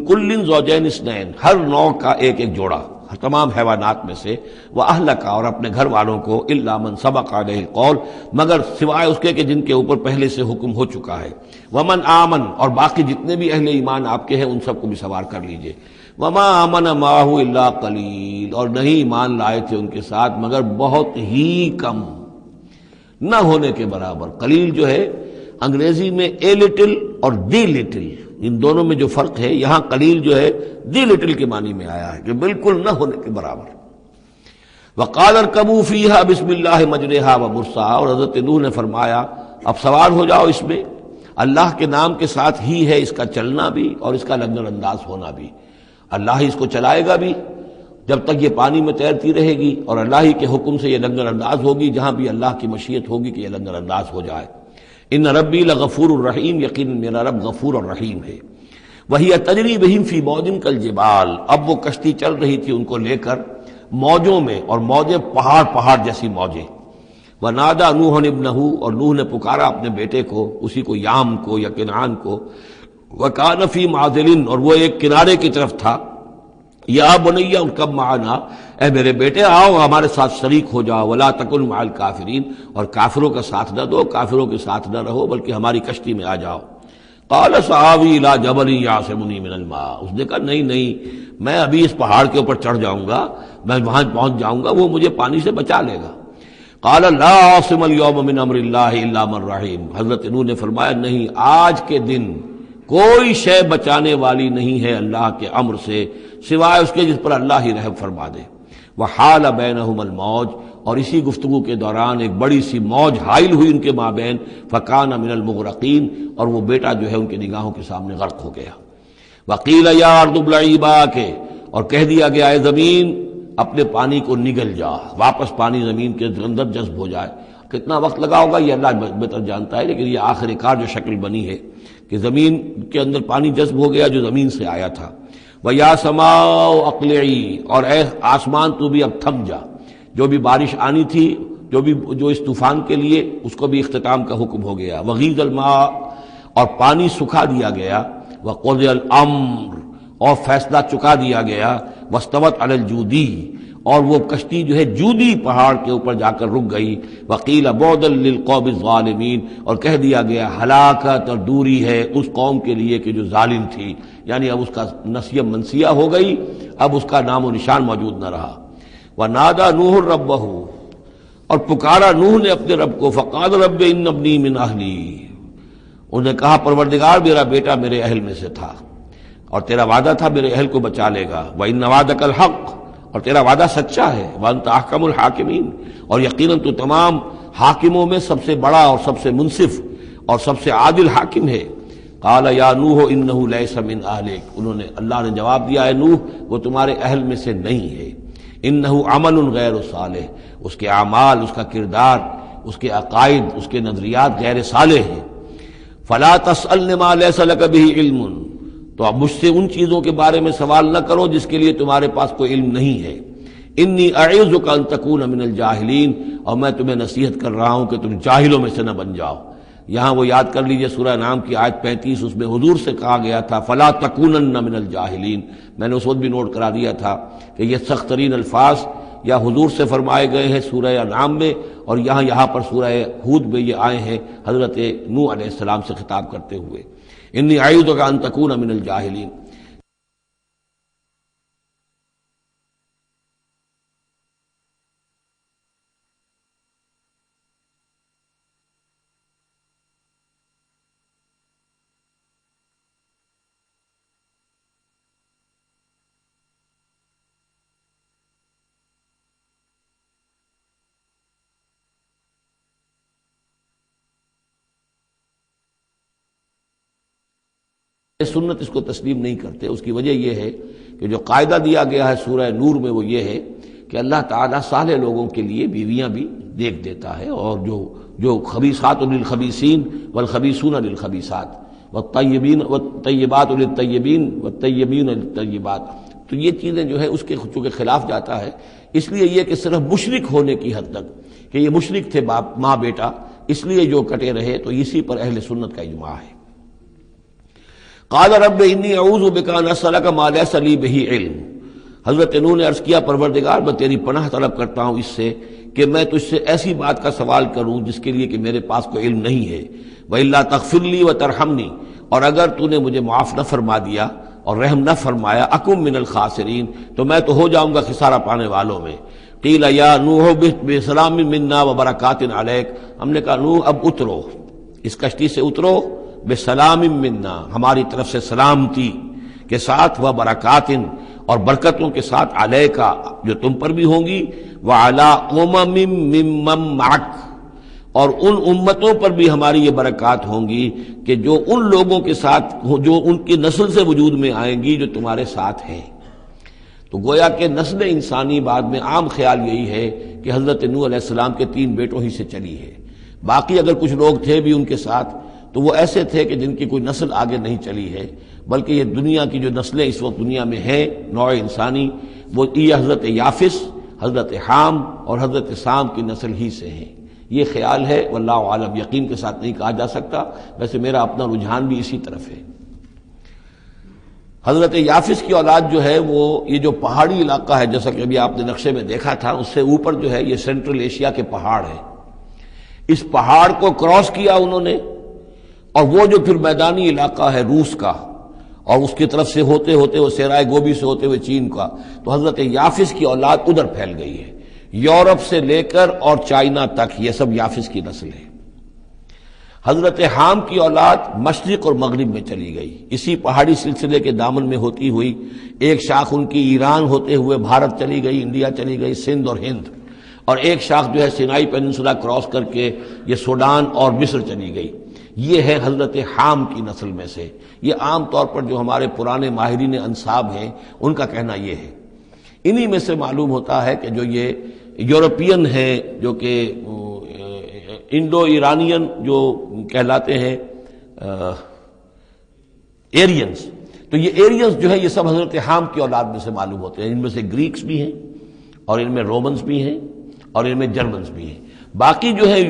کل زوجین اثنین، ہر نوع کا ایک ایک جوڑا، تمام حیوانات میں سے، وَأَهْلَكَ، اور اپنے گھر والوں کو، إِلَّا مَنْ سَبَقَ عَلَيْهِ الْقَوْلُ، مگر سوائے اس کے کہ جن کے اوپر پہلے سے حکم ہو چکا ہے، وَمَنْ آمَنَ، اور باقی جتنے بھی اہل ایمان آپ کے ہیں ان سب کو بھی سوار کر لیجئے، وَمَا آمَنَ مَعَهُ إِلَّا قَلِيلٌ، اور نہیں ایمان لائے تھے ان کے ساتھ مگر بہت ہی کم، نہ ہونے کے برابر۔ قلیل جو ہے انگریزی میں اے لٹل اور دی لٹل، ان دونوں میں جو فرق ہے، یہاں قلیل جو ہے دی لٹل کے معنی میں آیا ہے کہ بالکل نہ ہونے کے برابر۔ وقال اركبوا فيها بسم الله مجريها ومرساها، اور حضرت نوح نے فرمایا اب سوار ہو جاؤ اس میں، اللہ کے نام کے ساتھ ہی ہے اس کا چلنا بھی اور اس کا لنگر انداز ہونا بھی، اللہ ہی اس کو چلائے گا بھی جب تک یہ پانی میں تیرتی رہے گی، اور اللہ ہی کے حکم سے یہ لنگر انداز ہوگی جہاں بھی اللہ کی مشیت ہوگی کہ یہ لنگر انداز ہو جائے۔ ان ربی لغفور الرحیم، یقین میرا رب غفور اور رحیم ہے۔ وہی تجری بہم فی موج کالجبال، اب وہ کشتی چل رہی تھی ان کو لے کر موجوں میں، اور موجیں پہاڑ پہاڑ جیسی موجیں۔ ونادى نوح ابنہ، اور نوح نے پکارا اپنے بیٹے کو، اسی کو یام کو یا کنعان کو، وکان فی معزل، اور وہ ایک کنارے کی طرف تھا، یا بنی ارکب معنا، اے میرے بیٹے آؤ ہمارے ساتھ شریک ہو جاؤ، ولا تکن مع الکافرین، اور کافروں کا ساتھ نہ دو، کافروں کے ساتھ نہ رہو بلکہ ہماری کشتی میں آ جاؤ۔ قال سآوی الی جبل یعصمنی من الماء، اس نے کہا نہیں نہیں، میں ابھی اس پہاڑ کے اوپر چڑھ جاؤں گا، میں وہاں پہنچ جاؤں گا، وہ مجھے پانی سے بچا لے گا۔ قال لا عاصم اليوم من امر اللہ الا من رحم، حضرت نوح نے فرمایا نہیں، آج کے دن کوئی شے بچانے والی نہیں ہے اللہ کے امر سے سوائے اس کے جس پر اللہ ہی رحم فرما دے۔ وحال بینہم الموج، اور اسی گفتگو کے دوران ایک بڑی سی موج حائل ہوئی ان کے مابین، فکان من المغرقین، اور وہ بیٹا جو ہے ان کی نگاہوں کے سامنے غرق ہو گیا۔ وقیل یا ارض ابلعی ماءک، اور کہہ دیا گیا اے زمین اپنے پانی کو نگل جا، واپس پانی زمین کے اندر جذب ہو جائے۔ کتنا وقت لگا ہوگا یہ اللہ بہتر جانتا ہے، لیکن یہ آخر کار جو شکل بنی ہے کہ زمین کے اندر پانی جذب ہو گیا جو زمین سے آیا تھا۔ وَيَا سَمَاءُ أَقْلِعِي، اور اے آسمان تو بھی اب تھم جا، جو بھی بارش آنی تھی، جو اس طوفان کے لیے، اس کو بھی اختتام کا حکم ہو گیا۔ وَغِيضَ الْمَاءُ، اور پانی سکھا دیا گیا۔ وَقُضِيَ الْأَمْرُ، اور فیصلہ چکا دیا گیا۔ وَاسْتَوَتْ عَلَى الْجُودِي، اور وہ کشتی جو ہے جودی پہاڑ کے اوپر جا کر رک گئی۔ وقیل بعدا للقوم الظالمین، اور کہہ دیا گیا ہلاکت اور دوری ہے اس قوم کے لیے کہ جو ظالم تھی، یعنی اب اس کا نسیہ منسیہ ہو گئی، اب اس کا نام و نشان موجود نہ رہا۔ ونادى نوح ربہ، اور پکارا نوح نے اپنے رب کو، فقال رب ان ابنی من اہلی، انہوں نے کہا پروردگار میرا بیٹا میرے اہل میں سے تھا، اور تیرا وعدہ تھا میرے اہل کو بچا لے گا۔ وان وعدک الحق، اور تیرا وعدہ سچا ہے۔ وانت احکم الحاکمین، اور یقیناً تو تمام حاکموں میں سب سے بڑا اور سب سے منصف اور سب سے عادل حاکم ہے۔ قال یا نوح انہ لیس من اہلک، انہوں نے اللہ نے جواب دیا، اے نوح وہ تمہارے اہل میں سے نہیں ہے۔ انہ عمل غیر صالح، اس کے اعمال، اس کا کردار، اس کے عقائد، اس کے نظریات غیر صالح ہیں۔ فلا تسألن ما لیس لک بہ علم، تو اب مجھ سے ان چیزوں کے بارے میں سوال نہ کرو جس کے لیے تمہارے پاس کوئی علم نہیں ہے۔ انی اعظک ان تکون من الجاہلین، اور میں تمہیں نصیحت کر رہا ہوں کہ تم جاہلوں میں سے نہ بن جاؤ۔ یہاں وہ یاد کر لیجئے سورہ انعام کی آیت 35، اس میں حضور سے کہا گیا تھا فلا تکونن من الجاہلین، میں نے اس وقت بھی نوٹ کرا دیا تھا کہ یہ سخت ترین الفاظ یا حضور سے فرمائے گئے ہیں سورہ انعام میں، اور یہاں پر سورہ ہود میں یہ آئے ہیں حضرت نوح علیہ السلام سے خطاب کرتے ہوئے، انی اعوذک ان تکون من الجاہلین۔ سنت اس کو تسلیم نہیں کرتے، اس کی وجہ یہ ہے کہ جو قاعدہ دیا گیا ہے سورہ نور میں وہ یہ ہے کہ اللہ تعالیٰ صالح لوگوں کے لیے بیویاں بھی دیکھ دیتا ہے، اور جو خبیثات للخبیثین والخبیثون للخبیثات والطیبین والطیبات للطیبین والطیبین للطیبات، تو یہ چیزیں جو ہے اس کے چونکہ خلاف جاتا ہے، اس لیے یہ کہ صرف مشرک ہونے کی حد تک کہ یہ مشرک تھے باپ ماں بیٹا، اس لیے جو کٹے رہے تو اسی پر اہل سنت کا اجماع ہے۔ قال رب انی اعوذ بک ان اسألک ما لیس لی بہ علم، حضرت نوح نے عرض کیا پروردگار میں تیری پناہ طلب کرتا ہوں اس سے کہ میں تجھ سے ایسی بات کا سوال کروں جس کے لیے کہ میرے پاس کوئی علم نہیں ہے، وَإِلَّا تَغْفِرْ لِي وَتَرْحَمْنِي، اور اگر تو نے مجھے معاف نہ فرما دیا اور رحم نہ فرمایا، اکم من الخاسرین، تو میں تو ہو جاؤں گا خسارہ پانے والوں میں۔ قیل یا نوح اہبط بسلام منا وبرکات علیک، ہم نے کہا نوح اب اترو، اس کشتی سے اترو، بسلام منا، ہماری طرف سے سلامتی کے ساتھ، و برکات، اور برکتوں کے ساتھ، علیکا، جو تم پر بھی ہوں گی، وعلی امم ممن معک، اور ان امتوں پر بھی ہماری یہ برکات ہوں گی کہ جو ان لوگوں کے ساتھ، جو ان کی نسل سے وجود میں آئیں گی جو تمہارے ساتھ ہیں۔ تو گویا کہ نسل انسانی بعد میں عام خیال یہی ہے کہ حضرت نوح علیہ السلام کے 3 بیٹوں ہی سے چلی ہے، باقی اگر کچھ لوگ تھے بھی ان کے ساتھ تو وہ ایسے تھے کہ جن کی کوئی نسل آگے نہیں چلی ہے، بلکہ یہ دنیا کی جو نسلیں اس وقت دنیا میں ہیں نوع انسانی، وہ یہ حضرت یافس، حضرت حام اور حضرت سام کی نسل ہی سے ہیں۔ یہ خیال ہے، واللہ عالم، یقین کے ساتھ نہیں کہا جا سکتا، ویسے میرا اپنا رجحان بھی اسی طرف ہے۔ حضرت یافس کی اولاد جو ہے وہ یہ جو پہاڑی علاقہ ہے، جیسا کہ ابھی آپ نے نقشے میں دیکھا تھا، اس سے اوپر جو ہے یہ سینٹرل ایشیا کے پہاڑ ہیں، اس پہاڑ کو کراس کیا انہوں نے، اور وہ جو پھر میدانی علاقہ ہے روس کا، اور اس کی طرف سے ہوتے ہوتے وہ صحرائے گوبی سے ہوتے ہوئے چین کا، تو حضرت یافس کی اولاد ادھر پھیل گئی ہے، یورپ سے لے کر اور چائنا تک، یہ سب یافس کی نسل ہے۔ حضرت حام کی اولاد مشرق اور مغرب میں چلی گئی، اسی پہاڑی سلسلے کے دامن میں ہوتی ہوئی، ایک شاخ ان کی ایران ہوتے ہوئے بھارت چلی گئی، انڈیا چلی گئی، سندھ اور ہند، اور ایک شاخ جو ہے سینائی پیننسولا کراس کر کے یہ سوڈان اور مصر چلی گئی۔ یہ ہے حضرت حام کی نسل میں سے۔ یہ عام طور پر جو ہمارے پرانے ماہرین انساب ہیں ان کا کہنا یہ ہے۔ انہی میں سے معلوم ہوتا ہے کہ جو یہ یورپین ہیں، جو کہ انڈو ایرانین جو کہلاتے ہیں ایرینز، تو یہ ایرینز جو ہے یہ سب حضرت حام کی اولاد میں سے معلوم ہوتے ہیں۔ ان میں سے گریکس بھی ہیں، اور ان میں رومنز بھی ہیں، اور ان میں جرمنز بھی ہیں۔ باقی جو ہے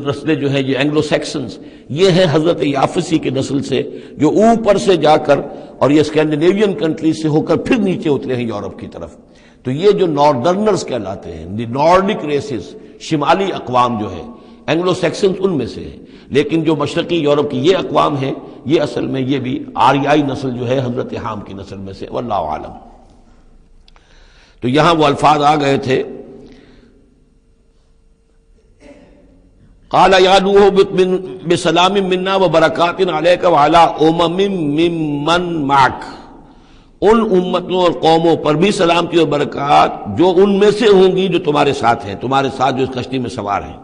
نسلیں جو ہیں یہ اینگلو سیکسنز، یہ ہیں حضرت یافسی کی نسل سے، جو اوپر سے جا کر اور یہ اسکینڈینیوین کنٹریز سے ہو کر پھر نیچے اترے ہیں یورپ کی طرف۔ تو یہ جو ناردرنرز کہلاتے ہیں، دی نارڈک ریسز، شمالی اقوام جو ہے، اینگلو سیکسنز ان میں سے ہیں، لیکن جو مشرقی یورپ کی یہ اقوام ہیں، یہ اصل میں یہ بھی آریائی نسل جو ہے حضرت حام کی نسل میں سے، واللہ عالم۔ تو یہاں وہ الفاظ آ گئے تھے، قال یا نوح اہبط بسلام منا وبرکات علیک وعلی امم ممن معک، ان امتوں اور قوموں پر بھی سلامتی اور برکات جو ان میں سے ہوں گی جو تمہارے ساتھ ہیں، تمہارے ساتھ جو اس کشتی میں سوار ہیں،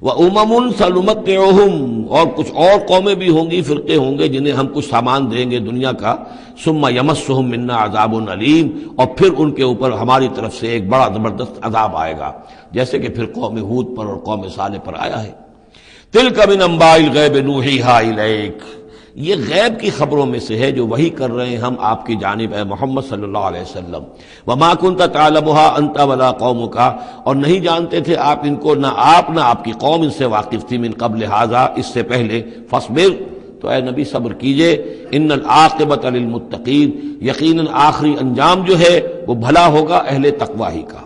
وَأُمَمٌ سَنُمَتِّعُهُمْ، اور کچھ اور قومیں بھی ہوں گی، فرقے ہوں گے جنہیں ہم کچھ سامان دیں گے دنیا کا، ثُمَّ يَمَسُّهُم مِّنَّا عَذَابٌ أَلِيمٌ، اور پھر ان کے اوپر ہماری طرف سے ایک بڑا زبردست عذاب آئے گا، جیسے کہ پھر قوم ہود پر اور قوم صالح پر آیا ہے۔ تِلْكَ مِنْ أَنْبَاءِ الْغَيْبِ نُوحِيهَا إِلَيْكَ، یہ غیب کی خبروں میں سے ہے جو وحی کر رہے ہیں ہم آپ کی جانب اے محمد صلی اللہ علیہ وسلم۔ وَمَا كُنْتَ تَعْلَمُهَا أَنْتَ وَلَا قَوْمُكَ، اور نہیں جانتے تھے آپ ان کو، نہ آپ نہ آپ کی قوم ان سے واقف تھی، من قبل ھذا، اس سے پہلے، فاصبر، تو اے نبی صبر کیجئے، ان العاقبۃ للمتقین، یقیناً آخری انجام جو ہے وہ بھلا ہوگا اہل تقوی ہی کا۔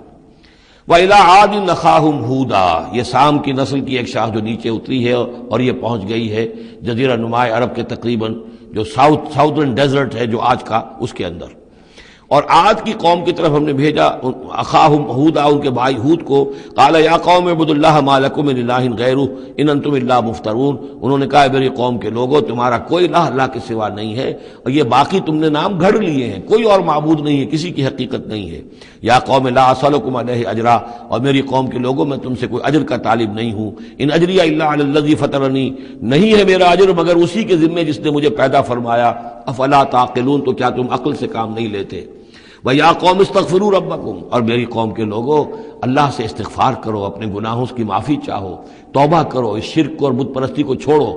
وَإِلَىٰ عَادٍ أَخَاهُمْ هُودًا، یہ سام کی نسل کی ایک شاخ جو نیچے اتری ہے اور یہ پہنچ گئی ہے جزیرہ نماء عرب کے تقریباً جو ساؤترن ڈیزرٹ ہے جو آج کا، اس کے اندر، اور عاد کی قوم کی طرف ہم نے بھیجا اخاہم ہودا، ان کے بھائی ہود کو، قال یا قوم اعبدوا اللہ ما لکم من الہ غیرہ ان انتم الا مفترون، انہوں نے کہا میری قوم کے لوگوں تمہارا کوئی الہ اللہ کے سوا نہیں ہے، اور یہ باقی تم نے نام گھڑ لیے ہیں، کوئی اور معبود نہیں ہے، کسی کی حقیقت نہیں ہے۔ یا قوم لا اسألکم علیہ اجرا، اور میری قوم کے لوگوں میں تم سے کوئی اجر کا طالب نہیں ہوں، ان اجری الا علی الذی فطرنی، نہیں ہے میرا اجر مگر اسی کے ذمے جس نے مجھے پیدا فرمایا، افلا تعقلون، تو کیا تم عقل سے کام نہیں لیتے؟ وَيَا قَوْمِ اسْتَغْفِرُوا رَبَّكُمْ، اور میری قوم کے لوگوں اللہ سے استغفار کرو، اپنے گناہوں کی معافی چاہو، توبہ کرو، اس شرک کو اور بت پرستی کو چھوڑو،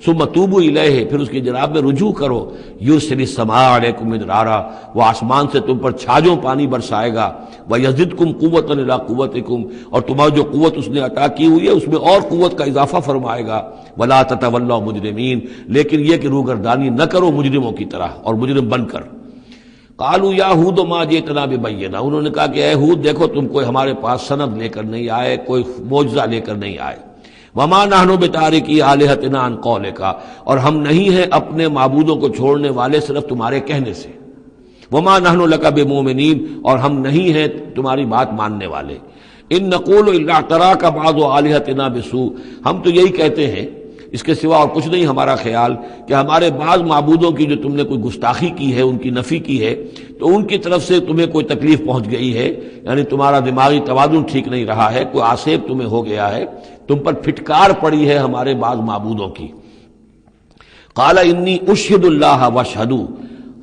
ثم توبوا الیہ، پھر اس کی جناب میں رجوع کرو، یرسل السماء علیکم مدرارا، وہ آسمان سے تم پر چھاجوں پانی برسائے گا، ویزدکم قوۃ الی قوتکم، اور تمہاری جو قوت اس نے عطا کی ہوئی ہے اس میں اور قوت کا اضافہ فرمائے گا، ولا تتولوا مجرمین، لیکن یہ کہ روگردانی نہ کرو مجرموں کی طرح اور مجرم بن کر۔ قالوا یا ہود ما جئتنا ببینہ، انہوں نے کہا کہ اے ہود دیکھو تم کوئی ہمارے پاس سند لے کر نہیں آئے، کوئی معجزہ لے کر نہیں آئے، وما نحن بتارکی آلہتنا عن قولک، اور ہم نہیں ہیں اپنے معبودوں کو چھوڑنے والے صرف تمہارے کہنے سے، وما نحن لک بمؤمنین، اور ہم نہیں ہیں تمہاری بات ماننے والے، ان نقول الا اعتراک بعض آلہتنا بسوء، ہم تو یہی کہتے ہیں، اس کے سوا اور کچھ نہیں ہمارا خیال، کہ ہمارے بعض معبودوں کی جو تم نے کوئی گستاخی کی ہے، ان کی نفی کی ہے، تو ان کی طرف سے تمہیں کوئی تکلیف پہنچ گئی ہے، یعنی تمہارا دماغی توازن ٹھیک نہیں رہا ہے، کوئی آسیب تمہیں ہو گیا ہے، تم پر پھٹکار پڑی ہے ہمارے بعض معبودوں کی۔ قال انی اشہد اللہ واشہدوا،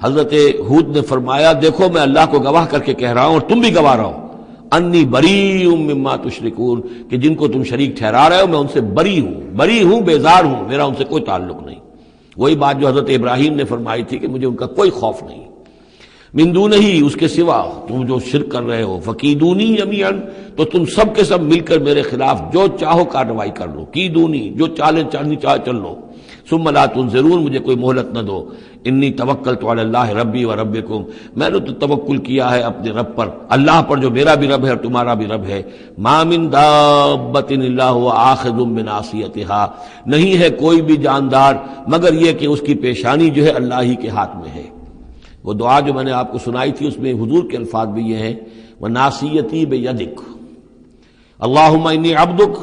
حضرت ہود نے فرمایا دیکھو میں اللہ کو گواہ کر کے کہہ رہا ہوں اور تم بھی گواہ رہو، انی بریء مما تشرکون، کہ جن کو تم شریک ٹھہرا رہے ہو میں ان سے بری ہوں، بیزار ہوں، میرا ان سے کوئی تعلق نہیں۔ وہی بات جو حضرت ابراہیم نے فرمائی تھی کہ مجھے ان کا کوئی خوف نہیں، من دونہ ہی، اس کے سوا تم جو شرک کر رہے ہو، فکیدونی جمیعا، تو تم سب کے سب مل کر میرے خلاف جو چاہو کارروائی کر لو، کیدونی، جو چالیں چلنی چاہے چل لو، ثم لا تنظرون، مجھے کوئی مہلت نہ دو، انی توکلت علی اللہ ربی و ربکم، میں نے تو توکل کیا ہے اپنے رب پر، اللہ پر جو میرا بھی رب ہے اور تمہارا بھی رب ہے، ما من دابۃ الا هو آخذ بناصیتها، نہیں ہے کوئی بھی جاندار مگر یہ کہ اس کی پیشانی جو ہے اللہ ہی کے ہاتھ میں ہے۔ وہ دعا جو میں نے آپ کو سنائی تھی اس میں حضور کے الفاظ بھی یہ ہیں، وَنَاصِيَتِي بِيَدِكَ، اللہم انی عبدک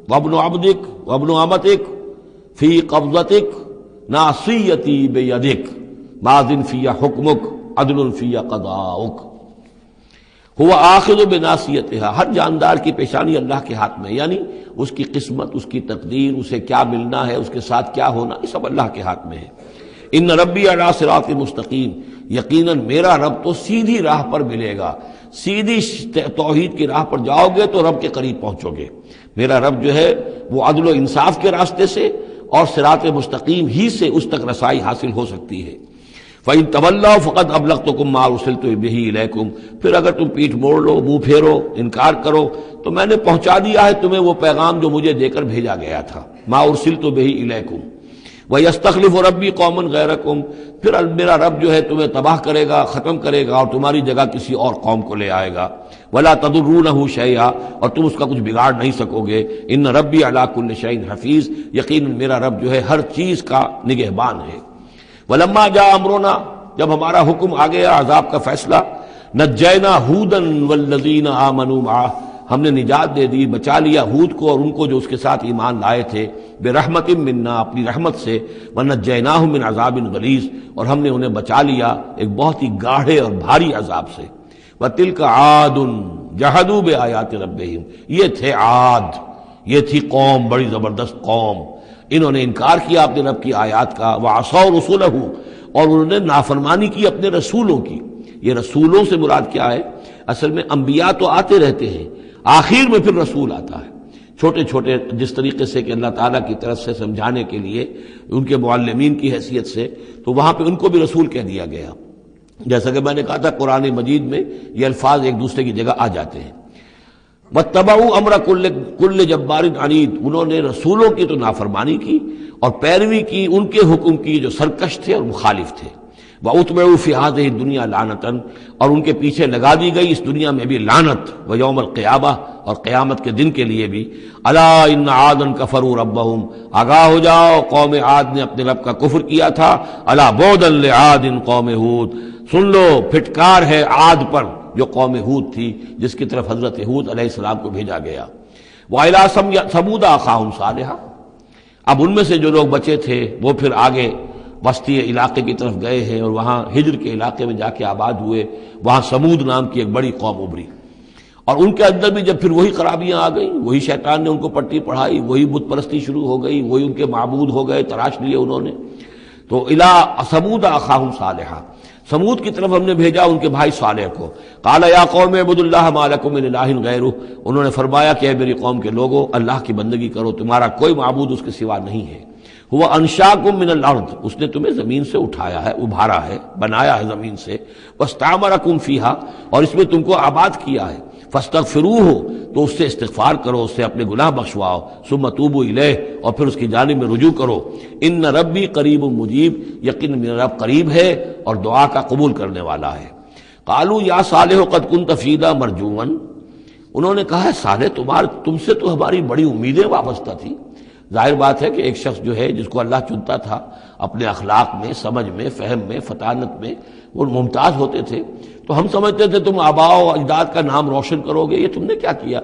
وابن عبدک وابن امتک فی قبضتک ناصیتی بیدک ماضٍ فی حکمک عدل فی قضاؤک۔ هو آخذ بناصیتها، ہر جاندار کی پیشانی اللہ کے ہاتھ میں، یعنی اس کی قسمت، اس کی تقدیر، اسے کیا ملنا ہے، اس کے ساتھ کیا ہونا، یہ سب اللہ کے ہاتھ میں ہے۔ ان ربی علی صراط مستقیم، یقیناً میرا رب تو سیدھی راہ پر ملے گا، سیدھی توحید کی راہ پر جاؤ گے تو رب کے قریب پہنچو گے۔ میرا رب جو ہے وہ عدل و انصاف کے راستے سے اور صراط مستقیم ہی سے اس تک رسائی حاصل ہو سکتی ہے۔ فَإِن تَوَلَّوْا فَقَدْ أَبْلَغْتُكُم مَّا أُرْسِلْتُ بِهِ إِلَيْكُمْ، پھر اگر تم پیٹھ موڑ لو، منہ پھیرو، انکار کرو، تو میں نے پہنچا دیا ہے تمہیں وہ پیغام جو مجھے دے کر بھیجا گیا تھا، مَا أُرْسِلْتُ بِهِ إِلَيْكُمْ۔ وَيَسْتَخْلِفُ رَبِّي قَوْمًا غَيْرَكُمْ، پھر میرا رب جو ہے تمہیں تباہ کرے گا، ختم کرے گا اور تمہاری جگہ کسی اور قوم کو لے آئے گا۔ وَلَا تَضُرُّونَهُ شَيْئًا، اور تم اس کا کچھ بگاڑ نہیں سکو گے۔ إِنَّ رَبِّي عَلَىٰ كُلِّ شَيْءٍ حَفِيظٌ، یقیناً میرا رب جو ہے ہر چیز کا نگہبان ہے۔ وَلَمَّا جَاءَ أَمْرُنَا، جب ہمارا حکم آ گیا، عذاب کا فیصلہ، نجینا ہودا والذین آمنوا معہ، ہم نے نجات دے دی، بچا لیا ہود کو اور ان کو جو اس کے ساتھ ایمان لائے تھے، برحمت منا، اپنی رحمت سے، ونجیناہم من عذاب غلیظ، اور ہم نے انہیں بچا لیا ایک بہت ہی گاڑھے اور بھاری عذاب سے۔ وتلک عاد جحدوا بآیات ربہم، یہ تھے عاد، یہ تھی قوم، بڑی زبردست قوم، انہوں نے انکار کیا اپنے رب کی آیات کا، وعصوا رسولہ، اور انہوں نے نافرمانی کی اپنے رسولوں کی۔ یہ رسولوں سے مراد کیا ہے؟ اصل میں انبیاء تو آتے رہتے ہیں، آخر میں پھر رسول آتا ہے، چھوٹے چھوٹے، جس طریقے سے کہ اللہ تعالیٰ کی طرف سے سمجھانے کے لیے ان کے معلمین کی حیثیت سے، تو وہاں پہ ان کو بھی رسول کہہ دیا گیا۔ جیسا کہ میں نے کہا تھا قرآن مجید میں یہ الفاظ ایک دوسرے کی جگہ آ جاتے ہیں۔ وَاتَّبَعُوا أَمْرَ كُلِّ جَبَّارٍ عَنِيدٍ، انہوں نے رسولوں کی تو نافرمانی کی اور پیروی کی ان کے حکم کی جو سرکش تھے اور مخالف تھے۔ وَأُتْبِعُوا فِي هَذِهِ الدُّنْيَا لَعْنَةً، اور ان کے پیچھے لگا دی گئی اس دنیا میں بھی لعنت، وَيَوْمَ الْقِيَامَةِ، اور قیامت کے دن کے لیے بھی۔ أَلَا إِنَّ عَادًا كَفَرُوا رَبَّهُمْ، آگاہ ہو جاؤ قوم عاد نے اپنے رب کا کفر کیا تھا۔ أَلَا بُعْدًا لِعَادٍ قوم ہود، سن لو پھٹکار ہے عاد پر جو قوم ہود تھی، جس کی طرف حضرت ہود علیہ السلام کو بھیجا گیا۔ وَإِلَىٰ ثَمُودَ أَخَاهُمْ صَالِحًا، اب ان میں سے جو لوگ بچے تھے وہ پھر آگے وسطی علاقے کی طرف گئے ہیں اور وہاں ہجر کے علاقے میں جا کے آباد ہوئے، وہاں سمود نام کی ایک بڑی قوم ابھری، اور ان کے اندر بھی جب پھر وہی خرابیاں آ گئیں، وہی شیطان نے ان کو پٹی پڑھائی، وہی بت پرستی شروع ہو گئی، وہی ان کے معبود ہو گئے، تراش لیے انہوں نے۔ تو الی ثمود اخاہم صالحا، سمود کی طرف ہم نے بھیجا ان کے بھائی صالح کو. قال یا قوم اعبدوا اللہ ما لکم من الہ غیرہ، انہوں نے فرمایا کہ اے میری قوم کے لوگو اللہ کی بندگی کرو، تمہارا کوئی معبود اس کے سوا نہیں ہے. ہوا انشاکم من الارض، اس نے تمہیں زمین سے اٹھایا ہے، ابھارا ہے، بنایا ہے زمین سے. واستعمرکم فیہا، اور اس میں تم کو آباد کیا ہے. فاستغفروہ، تو اس سے استغفار کرو، اس سے اپنے گناہ بخشواؤ. ثم توبوا الیہ، اور پھر اس کی جانب میں رجوع کرو. ان ربی قریب مجیب، یقین میرا رب قریب ہے اور دعا کا قبول کرنے والا ہے. قالوا یا صالح قد کنت فینا مرجوا، انہوں نے کہا ہے صالح تم سے تو ہماری بڑی امیدیں وابستہ تھی. ظاہر بات ہے کہ ایک شخص جو ہے جس کو اللہ چنتا تھا اپنے اخلاق میں، سمجھ میں، فہم میں، فطانت میں وہ ممتاز ہوتے تھے، تو ہم سمجھتے تھے تم آباء و اجداد کا نام روشن کرو گے. یہ تم نے کیا کیا؟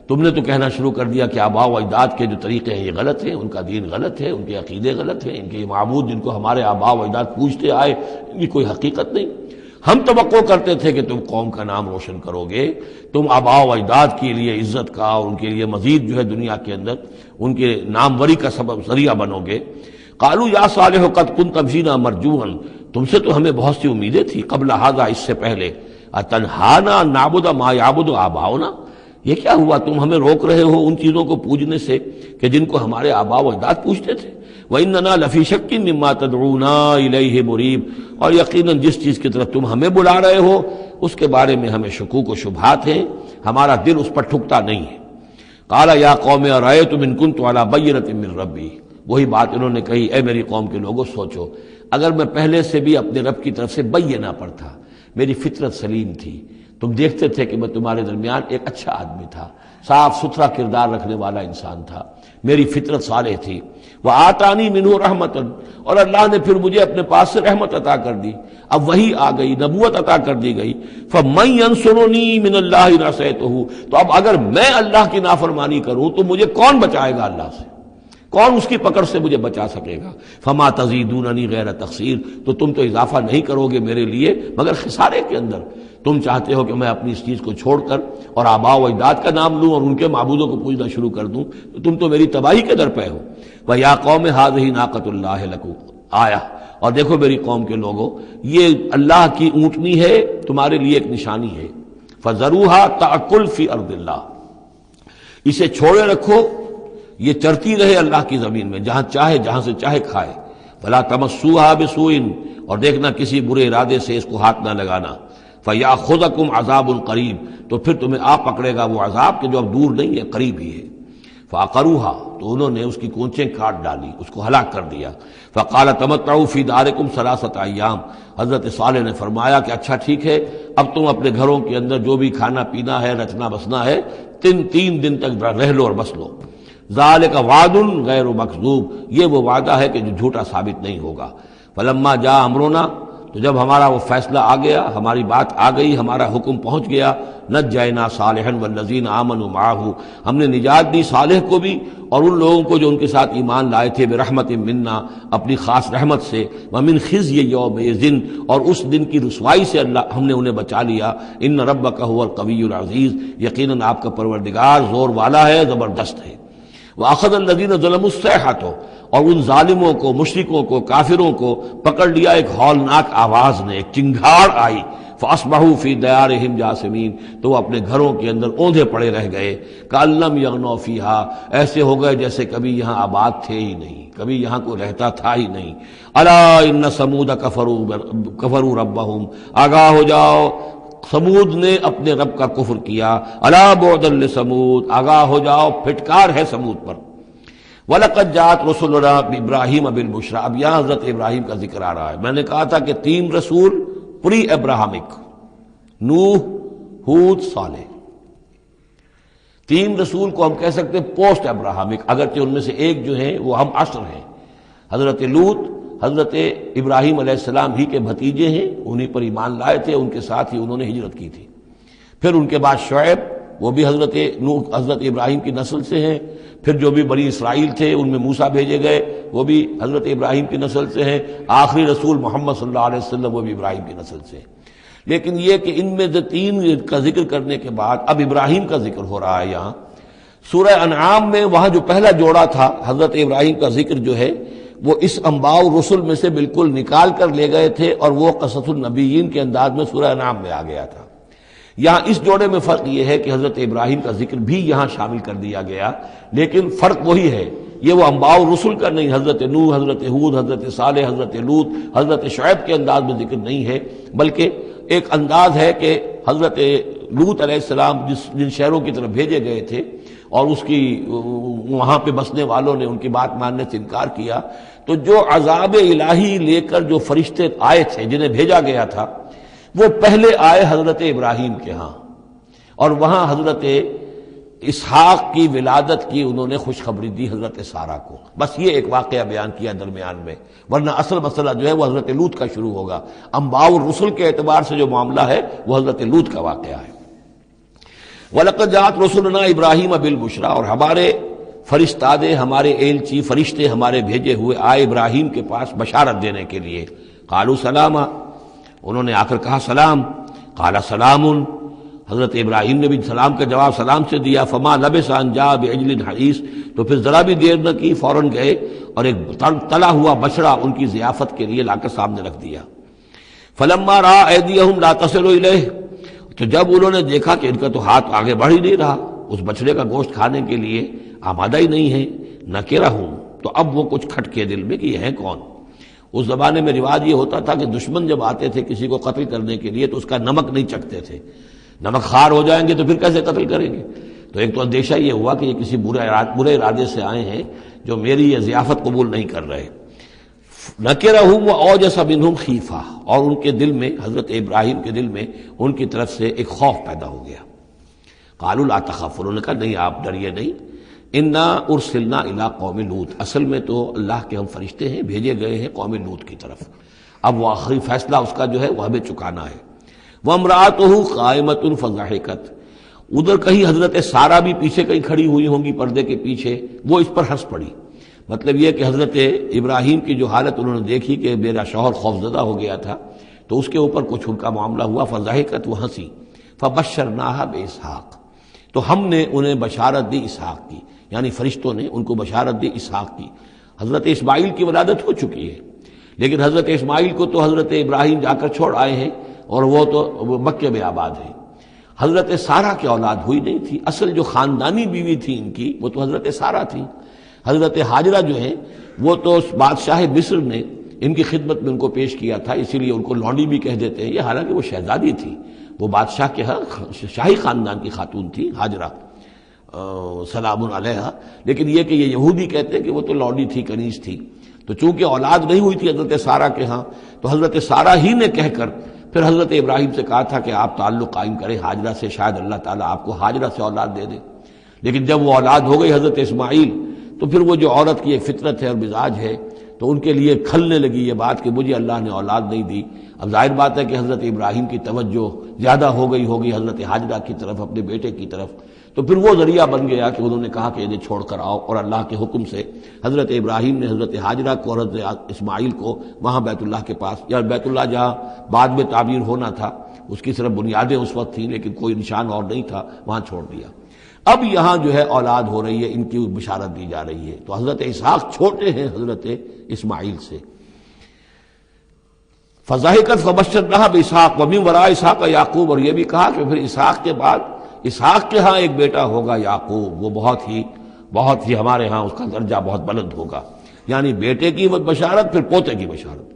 تم نے تو کہنا شروع کر دیا کہ آباء و اجداد کے جو طریقے ہیں یہ غلط ہیں، ان کا دین غلط ہے، ان کے عقیدے غلط ہیں، ان کے معبود جن کو ہمارے آباء و اجداد پوجتے آئے ان کی کوئی حقیقت نہیں. ہم توقع کرتے تھے کہ تم قوم کا نام روشن کرو گے، تم آباء و اجداد کے لیے عزت کا اور ان کے لیے مزید جو ہے دنیا کے اندر ان کے ناموری کا سبب ذریعہ بنو گے. قالوا یا صالح قد کنت فینا مرجوا، تم سے تو ہمیں بہت سی امیدیں تھی قبل ھذا، اس سے پہلے. اتنہانا نعبد ما یعبد آباؤنا، یہ کیا ہوا تم ہمیں روک رہے ہو ان چیزوں کو پوجنے سے کہ جن کو ہمارے آباء و اجداد پوجتے تھے. وَإِنَّنَا لَفِي شَكٍّ مِّمَّا تَدْعُونَا إِلَيْهِ مُرِيبٍ، اور یقیناً جس چیز کی طرف تم ہمیں بلا رہے ہو اس کے بارے میں ہمیں شکوک و شبہات ہیں، ہمارا دل اس پر ٹھکتا نہیں ہے. قَالَ يَا قَوْمِ أَرَأَيْتُمْ إِن كُنتُ عَلَىٰ بَيِّنَةٍ مِّن رَّبِّي، وہی بات انہوں نے کہی، اے میری قوم کے لوگوں سوچو، اگر میں پہلے سے بھی اپنے رب کی طرف سے بینہ پر تھا، میری فطرت سلیم تھی، تم دیکھتے تھے کہ میں تمہارے درمیان ایک اچھا آدمی تھا، صاف ستھرا کردار رکھنے والا انسان تھا، میری فطرت صالح تھی. وَآتَانِي مِنْهُ رَحْمَةً، اور اللہ نے پھر مجھے اپنے پاس سے رحمت عطا کر دی، اب وہی آ گئی، نبوت عطا کر دی گئی. فَمَن يَنصُرُنِي مِنَ اللَّهِ إِنْ عَصَيْتُهُ، تو اب اگر میں اللہ کی نافرمانی کروں تو مجھے کون بچائے گا اللہ سے، کون اس کی پکڑ سے مجھے بچا سکے گا. فما تزیدوننی غیر تقصیر، تو تم تو اضافہ نہیں کرو گے میرے لیے مگر خسارے کے اندر. تم چاہتے ہو کہ میں اپنی اس چیز کو چھوڑ کر اور آباء و اجداد کا نام لوں اور ان کے معبودوں کو پوجنا شروع کر دوں، تو تم تو میری تباہی کے در پہ ہو. وَيَا قَوْمِ هَٰذِهِ نَاقَةُ اللَّهِ لَكُمْ آیَةٌ، اور دیکھو میری قوم کے لوگوں، یہ اللہ کی اونٹنی ہے، تمہارے لیے ایک نشانی ہے. فَذَرُوهَا تَأْكُلْ فِي أَرْضِ اللَّهِ، اسے چھوڑے رکھو، یہ چرتی رہے اللہ کی زمین میں، جہاں چاہے جہاں سے چاہے کھائے. فَلَا تَمَسُّوهَا بِسُوءٍ، اور دیکھنا کسی برے ارادے سے اس کو ہاتھ نہ لگانا. فَيَأْخُذَكُمْ عَذَابٌ قَرِيبٌ، تو پھر تمہیں آ پکڑے گا وہ عذاب کہ جو اب دور نہیں ہے، قریب ہی ہے. فَعَقَرُوهَا، تو انہوں نے اس کی کونچیں کاٹ ڈالی، اس کو ہلاک کر دیا. فَقَالَ تَمَتَّعُوا فِي دَارِكُمْ ثَلَاثَةَ أَيَّامٍ، حضرت صالح نے فرمایا کہ اچھا ٹھیک ہے، اب تم اپنے گھروں کے اندر جو بھی کھانا پینا ہے، رچنا بسنا ہے، تین دن تک رہ لو اور بس لو. ذَلِكَ وَعْدٌ غَيْرُ مَكْذُوبٍ، یہ وہ وعدہ ہے کہ جو جھوٹا ثابت نہیں ہوگا. فَلَمَّا جَاءَ أَمْرُنَا، تو جب ہمارا وہ فیصلہ آ گیا، ہماری بات آ گئی، ہمارا حکم پہنچ گیا، نجینا صالحا والذین آمنوا معہ، ہم نے نجات دی صالح کو بھی اور ان لوگوں کو جو ان کے ساتھ ایمان لائے تھے، برحمت منا، اپنی خاص رحمت سے. ومن خزی یومئذ، اور اس دن کی رسوائی سے اللہ ہم نے انہیں بچا لیا. ان ربک هو القوی العزیز، یقیناً آپ کا پروردگار زور والا ہے، زبردست ہے. وَأَخَذَ الَّذِينَ ظَلَمُوا الصَّيْحَةُ، اور ان ظالموں کو، مشرکوں کو، کافروں کو پکڑ لیا ایک ہولناک آواز نے، ایک چنگھاڑ آئی. فَأَصْبَحُوا فِي دِيَارِهِمْ جَاثِمِينَ، تو وہ اپنے گھروں کے اندر اوندھے پڑے رہ گئے. كَأَن لَّمْ يَغْنَوْا فِيهَا، ایسے ہو گئے جیسے کبھی یہاں آباد تھے ہی نہیں، کبھی یہاں کوئی رہتا تھا ہی نہیں. أَلَا إِنَّ ثَمُودَ كَفَرُوا رَبَّهُمْ، آگاہ ہو جاؤ، سمود نے اپنے رب کا کفر کیا. أَلَا بُعْدًا لِّثَمُودَ، آگاہ ہو جاؤ، پھٹکار ہے سمود پر. وَلَقَدْ جَاءَتْ رُسُلُنَا بِإِبْرَاهِيمَ بِالْبُشْرَىٰ، اب یہاں حضرت ابراہیم کا ذکر آ رہا ہے. میں نے کہا تھا کہ 3 رسول پری ابراہمک، نوح، ہود، صالح. 3 رسول کو ہم کہہ سکتے ہیں پوسٹ ابراہمک، اگرچہ ان میں سے ایک جو ہیں وہ ہم عصر ہیں. حضرت لوط حضرت ابراہیم علیہ السلام ہی کے بھتیجے ہیں، انہی پر ایمان لائے تھے، ان کے ساتھ ہی انہوں نے ہجرت کی تھی. پھر ان کے بعد شعیب، وہ بھی حضرت نوح حضرت ابراہیم کی نسل سے ہیں. پھر جو بھی بنی اسرائیل تھے ان میں موسیٰ بھیجے گئے، وہ بھی حضرت ابراہیم کی نسل سے ہیں. آخری رسول محمد صلی اللہ علیہ وسلم وہ بھی ابراہیم کی نسل سے ہیں. لیکن یہ کہ ان میں سے 3 کا ذکر کرنے کے بعد اب ابراہیم کا ذکر ہو رہا ہے. یہاں سورہ انعام میں وہاں جو پہلا جوڑا تھا حضرت ابراہیم کا ذکر جو ہے وہ اس انباء رسل میں سے بالکل نکال کر لے گئے تھے اور وہ قصص النبیین کے انداز میں سورہ انعام میں آ گیا تھا۔ یہاں اس جوڑے میں فرق یہ ہے کہ حضرت ابراہیم کا ذکر بھی یہاں شامل کر دیا گیا، لیکن فرق وہی ہے، یہ وہ انباء رسل کا نہیں، حضرت نوح، حضرت ہود، حضرت صالح، حضرت لوط، حضرت شعیب کے انداز میں ذکر نہیں ہے، بلکہ ایک انداز ہے کہ حضرت لوط علیہ السلام جن شہروں کی طرف بھیجے گئے تھے اور اس کی وہاں پہ بسنے والوں نے ان کی بات ماننے سے انکار کیا، تو جو عذاب الہی لے کر جو فرشتے آئے تھے جنہیں بھیجا گیا تھا، وہ پہلے آئے حضرت ابراہیم کے ہاں، اور وہاں حضرت اسحاق کی ولادت کی انہوں نے خوشخبری دی حضرت سارہ کو۔ بس یہ ایک واقعہ بیان کیا درمیان میں، ورنہ اصل مسئلہ جو ہے وہ حضرت لوط کا شروع ہوگا۔ انباء الرسل کے اعتبار سے جو معاملہ ہے وہ حضرت لوط کا واقعہ ہے۔ وَلَقَدْ جَاءَتْ رُسُلُنَا إِبْرَاهِيمَ بِالْبُشْرَىٰ، اور ہمارے فرشتادے، ہمارے ایلچی فرشتے ہمارے بھیجے ہوئے آئے ابراہیم کے پاس بشارت دینے کے لیے۔ قالوا سلاما، انہوں نے آ کر کہا سلام۔ قال سلام، حضرت ابراہیم نے بھی سلام کا جواب سلام سے دیا۔ فما لبث ان جاء بعجل حنیذ، تو پھر ذرا بھی دیر نہ کی، فوراً گئے اور ایک تلا ہوا بچڑا ان کی ضیافت کے لیے لا کر سامنے رکھ دیا۔ فلما رأى أيديهم لا تصل إليه، تو جب انہوں نے دیکھا کہ ان کا تو ہاتھ آگے بڑھ ہی نہیں رہا اس بچڑے کا گوشت کھانے کے لیے، آمادہ ہی نہیں ہے، نکرہم، تو اب وہ کچھ کھٹکے دل میں کہ یہ ہے کون۔ اس زمانے میں رواج یہ ہوتا تھا کہ دشمن جب آتے تھے کسی کو قتل کرنے کے لیے تو اس کا نمک نہیں چکھتے تھے، نمک خار ہو جائیں گے تو پھر کیسے قتل کریں گے۔ تو ایک تو اندیشہ یہ ہوا کہ یہ کسی برے ارادے سے آئے ہیں جو میری یہ ضیافت قبول نہیں کر رہے۔ نکرہم واوجس منہم خیفہ، اور ان کے دل میں، حضرت ابراہیم کے دل میں ان کی طرف سے ایک خوف پیدا ہو گیا۔ قالوا لا تخف، انہوں نے کہا نہیں آپ ڈریے نہیں، انا ارسلنا الی قوم لوط، اصل میں تو اللہ کے ہم فرشتے ہیں، بھیجے گئے ہیں قوم لوط کی طرف، اب وہ آخری فیصلہ اس کا جو ہے وہ ہمیں چکانا ہے۔ وامرأتہ قائمۃ فضحکت، ادھر کہیں حضرت سارہ بھی پیچھے کہیں کھڑی ہوئی ہوں گی پردے کے پیچھے، وہ اس پر ہنس پڑی۔ مطلب یہ کہ حضرت ابراہیم کی جو حالت انہوں نے دیکھی کہ میرا شوہر خوفزدہ ہو گیا تھا، تو اس کے اوپر کچھ ان کا معاملہ ہوا، فضحکت، وہ ہنسی۔ فبشرناہا باسحاق، تو ہم نے انہیں بشارت دی اسحاق کی، یعنی فرشتوں نے ان کو بشارت دی اسحاق کی۔ حضرت اسماعیل کی ولادت ہو چکی ہے، لیکن حضرت اسماعیل کو تو حضرت ابراہیم جا کر چھوڑ آئے ہیں اور وہ تو مکے میں آباد ہیں۔ حضرت سارہ کی اولاد ہوئی نہیں تھی، اصل جو خاندانی بیوی تھی ان کی وہ تو حضرت سارہ تھی۔ حضرت ہاجرہ جو ہیں وہ تو بادشاہ مصر نے ان کی خدمت میں ان کو پیش کیا تھا، اسی لیے ان کو لونڈی بھی کہہ دیتے ہیں، یہ حالانکہ وہ شہزادی تھی، وہ بادشاہ کے ہاں شاہی خاندان کی خاتون تھی ہاجرہ سلام علیہا، لیکن یہ کہ یہ یہودی کہتے ہیں کہ وہ تو لونڈی تھی، کنیز تھی۔ تو چونکہ اولاد نہیں ہوئی تھی حضرت سارہ کے ہاں، تو حضرت سارہ ہی نے کہہ کر پھر حضرت ابراہیم سے کہا تھا کہ آپ تعلق قائم کریں ہاجرہ سے، شاید اللہ تعالیٰ آپ کو ہاجرہ سے اولاد دے دے۔ لیکن جب وہ اولاد ہو گئی حضرت اسماعیل، تو پھر وہ جو عورت کی ایک فطرت ہے اور مزاج ہے، تو ان کے لیے کھلنے لگی یہ بات کہ مجھے اللہ نے اولاد نہیں دی۔ اب ظاہر بات ہے کہ حضرت ابراہیم کی توجہ زیادہ ہو گئی ہوگی حضرت ہاجرہ کی طرف، اپنے بیٹے کی طرف، تو پھر وہ ذریعہ بن گیا کہ انہوں نے کہا کہ انہیں چھوڑ کر آؤ، اور اللہ کے حکم سے حضرت ابراہیم نے حضرت ہاجرہ کو اور حضرت اسماعیل کو وہاں بیت اللہ کے پاس، یا بیت اللہ جہاں بعد میں تعمیر ہونا تھا اس کی صرف بنیادیں اس وقت تھیں لیکن کوئی نشان اور نہیں تھا، وہاں چھوڑ دیا۔ اب یہاں جو ہے اولاد ہو رہی ہے، ان کی بشارت دی جا رہی ہے، تو حضرت اسحاق چھوٹے ہیں حضرت اسماعیل سے۔ فضحکت فبشرناہا باسحاق ومن وراء اسحاق یعقوب، اور یہ بھی کہا کہ پھر اسحاق کے بعد اسحاق کے ہاں ایک بیٹا ہوگا یعقوب، وہ بہت ہی ہمارے ہاں اس کا درجہ بہت بلند ہوگا، یعنی بیٹے کی بشارت پھر پوتے کی بشارت۔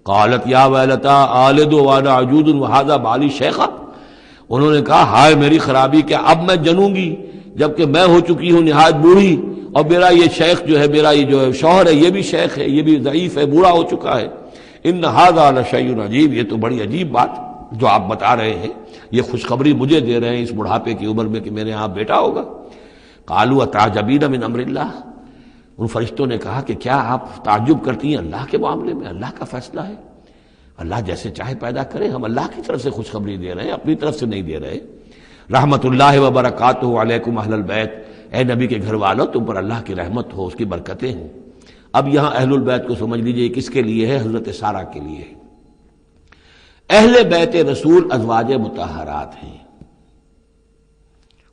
قالت یا ویلتا آلد وانا عجوز وہذا بالی شیخا، انہوں نے کہا ہائے میری خرابی، کیا اب میں جنوں گی جبکہ میں ہو چکی ہوں نہایت بوڑھی، اور میرا یہ شیخ جو ہے، میرا یہ جو شوہر ہے یہ بھی شیخ ہے، یہ بھی ضعیف ہے، بوڑھا ہو چکا ہے۔ ان ھذا لشیء عجیب، یہ تو بڑی عجیب بات جو آپ بتا رہے ہیں، یہ خوشخبری مجھے دے رہے ہیں اس بڑھاپے کی عمر میں کہ میرے یہاں بیٹا ہوگا۔ قالوا اتعجبین من امر اللہ، ان فرشتوں نے کہا کہ کیا آپ تعجب کرتی ہیں اللہ کے معاملے میں؟ اللہ کا فیصلہ ہے، اللہ جیسے چاہے پیدا کرے، ہم اللہ کی طرف سے خوشخبری دے رہے ہیں، اپنی طرف سے نہیں دے رہے۔ رحمت اللہ وبرکاتہ علیکم اہل البیت، اے نبی کے گھر والوں تم پر اللہ کی رحمت ہو، اس کی برکتیں ہوں۔ اب یہاں اہل البیت کو سمجھ لیجئے کس کے لیے ہے؟ حضرت سارہ کے لیے ہے۔ اہل بیت رسول ازواج مطہرات ہیں،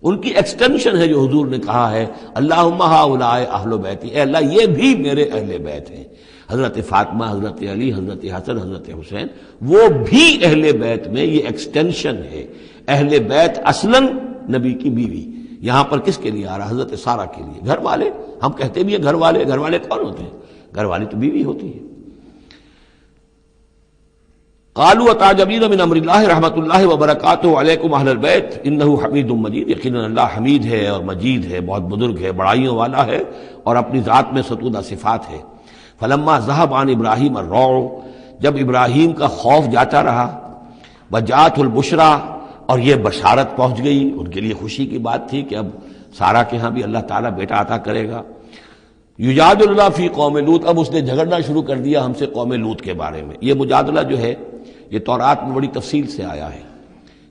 ان کی ایکسٹینشن ہے جو حضور نے کہا ہے اللہم ہؤلاء اہل بیتی، اے اللہ یہ بھی میرے اہل بیت ہیں، حضرت فاطمہ، حضرت علی، حضرت حسن، حضرت حسین، وہ بھی اہل بیت میں یہ ایکسٹینشن ہے۔ اہل بیت اصلاً نبی کی بیوی، یہاں پر کس کے لیے آ رہا؟ حضرت سارہ کے لیے۔ گھر والے ہم کہتے بھی ہیں گھر والے، گھر والے کون ہوتے ہیں؟ گھر والی تو بیوی ہوتی ہے۔ قالوا اتعجبین من امر اللہ رحمۃ اللہ وبرکاتہ علیکم اہل البیت انہ حمید مجید، یقیناً اللہ حمید ہے اور مجید ہے، بہت بزرگ ہے، بڑائیوں والا ہے، اور اپنی ذات میں ستودہ صفات ہے۔ فلما ذهب عن ابراہیم الروع، جب ابراہیم کا خوف جاتا رہا، وجاءت البشریٰ، اور یہ بشارت پہنچ گئی، ان کے لیے خوشی کی بات تھی کہ اب سارہ کے ہاں بھی اللہ تعالیٰ بیٹا عطا کرے گا۔ یجادلنا فی قوم لوط، اب اس نے جھگڑنا شروع کر دیا ہم سے قوم لوط کے بارے میں۔ یہ مجادلہ جو ہے یہ تورات میں بڑی تفصیل سے آیا ہے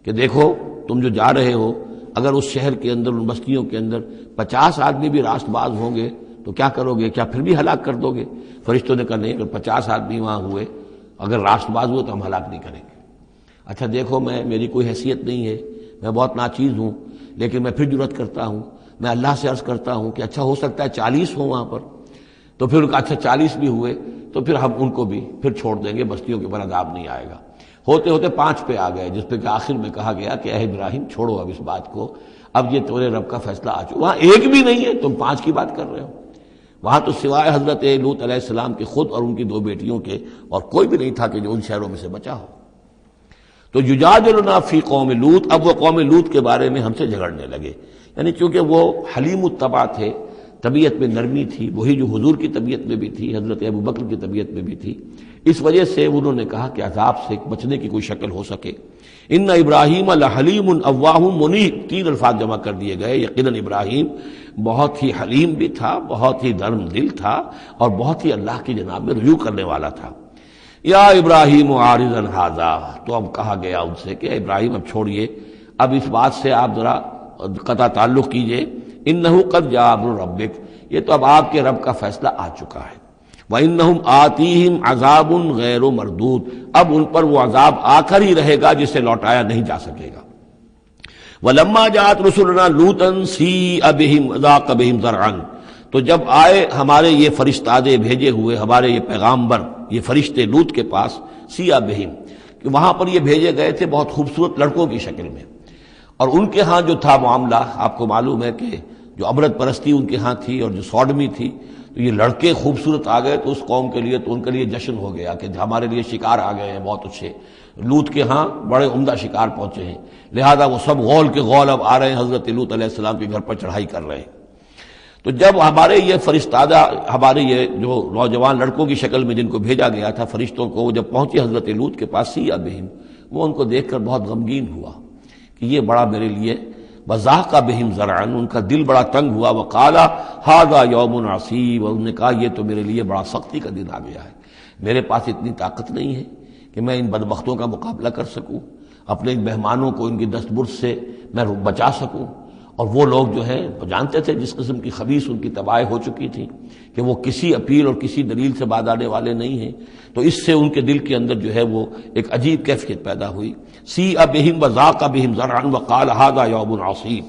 کہ دیکھو تم جو جا رہے ہو، اگر اس شہر کے اندر، ان بستیوں کے اندر 50 آدمی بھی راست باز ہوں گے تو کیا کرو گے؟ کیا پھر بھی ہلاک کر دو گے؟ فرشتوں نے کہا نہیں، اگر 50 آدمی وہاں ہوئے، اگر راست باز ہوئے تو ہم ہلاک نہیں کریں گے۔ اچھا دیکھو، میری کوئی حیثیت نہیں ہے، میں بہت ناچیز ہوں، لیکن میں پھر جرأت کرتا ہوں، میں اللہ سے عرض کرتا ہوں کہ اچھا ہو سکتا ہے 40 ہوں وہاں پر، تو پھر اچھا 40 بھی ہوئے تو پھر ہم ان کو بھی پھر چھوڑ دیں گے، بستیوں کے اوپر عذاب نہیں آئے گا۔ ہوتے ہوتے 5 پہ آ گئے، جس پہ کہ آخر میں کہا گیا کہ اے ابراہیم چھوڑو اب اس بات کو، اب یہ تمہارے رب کا فیصلہ آ چکا۔ وہاں ایک بھی نہیں ہے، تم 5 کی بات کر رہے ہو۔ وہاں تو سوائے حضرت لوط علیہ السلام کے خود اور ان کی 2 بیٹیوں کے اور کوئی بھی نہیں تھا کہ جو ان شہروں میں سے بچا ہو۔ تو یجادلنا فی قوم لوط، اب وہ قوم لوط کے بارے میں ہم سے جھگڑنے لگے، یعنی چونکہ وہ حلیم الطبع تھے، طبیعت میں نرمی تھی، وہی جو حضور کی طبیعت میں بھی تھی، حضرت ابوبکر کی طبیعت میں بھی تھی، اس وجہ سے انہوں نے کہا کہ عذاب سے بچنے کی کوئی شکل ہو سکے۔ ان ابراہیم لحلیم اواہ منیب، 3 الفاظ جمع کر دیے گئے۔ یقیناً ابراہیم بہت ہی حلیم بھی تھا، بہت ہی نرم دل تھا، اور بہت ہی اللہ کی جناب میں رجوع کرنے والا تھا۔ یا ابراہیم عارضا ھذا، تو اب کہا گیا ان سے کہ ابراہیم اب چھوڑیے، اب اس بات سے آپ ذرا قطع تعلق کیجئے۔ انہ قد جاء امر ربک، یہ تو اب آپ کے رب کا فیصلہ آ چکا ہے۔ وَإِنَّهُمْ آتِيهِمْ عَذَابٌ غَيْرُ مَرْدُودٌ، اب ان پر وہ عذاب آ کر ہی رہے گا جسے لوٹایا نہیں جا سکے گا۔ وَلَمَّا جَاءَتْ رُسُلُنَا لُوطًا سِیءَ بِهِمْ وَضَاقَ بِهِمْ ذَرْعًا، تو جب آئے ہمارے یہ فرشتادے بھیجے ہوئے، ہمارے یہ پیغامبر، یہ فرشتے لوط کے پاس، سِیءَ بِهِمْ، کہ وہاں پر یہ بھیجے گئے تھے بہت خوبصورت لڑکوں کی شکل میں، اور ان کے ہاں جو تھا معاملہ، آپ کو معلوم ہے کہ جو عبرت پرستی ان کے ہاں تھی اور جو سوڈمی تھی، تو یہ لڑکے خوبصورت آ گئے تو اس قوم کے لیے، تو ان کے لیے جشن ہو گیا کہ ہمارے لیے شکار آ گئے ہیں بہت اچھے، لوط کے ہاں بڑے عمدہ شکار پہنچے ہیں، لہذا وہ سب غول کے غول اب آ رہے ہیں، حضرت لوط علیہ السلام کے گھر پر چڑھائی کر رہے ہیں۔ تو جب ہمارے یہ فرشتادہ، ہمارے یہ جو نوجوان لڑکوں کی شکل میں جن کو بھیجا گیا تھا فرشتوں کو، وہ جب پہنچے حضرت لوط کے پاس، سِیءَ بِهِمْ، وہ ان کو دیکھ کر بہت غمگین ہوا کہ یہ بڑا میرے لیے، وَضَاقَ بِهِمْ ذَرْعًا، ان کا دل بڑا تنگ ہوا، وَقَالَ هَذَا يَوْمٌ عَصِیبٌ، اور انہوں نے کہا یہ تو میرے لیے بڑا سختی کا دن آ گیا ہے، میرے پاس اتنی طاقت نہیں ہے کہ میں ان بدبختوں کا مقابلہ کر سکوں، اپنے ان مہمانوں کو ان کی دستبرد سے میں بچا سکوں، اور وہ لوگ جو ہیں جانتے تھے جس قسم کی خبیث ان کی تباہی ہو چکی تھی کہ وہ کسی اپیل اور کسی دلیل سے باز آنے والے نہیں ہیں، تو اس سے ان کے دل کے اندر جو ہے وہ ایک عجیب کیفیت پیدا ہوئی۔ سِیءَ بِهِمْ وَضَاقَ بِهِمْ ذَرْعًا وَقَالَ هَذَا يَوْمٌ عَصِیبٌ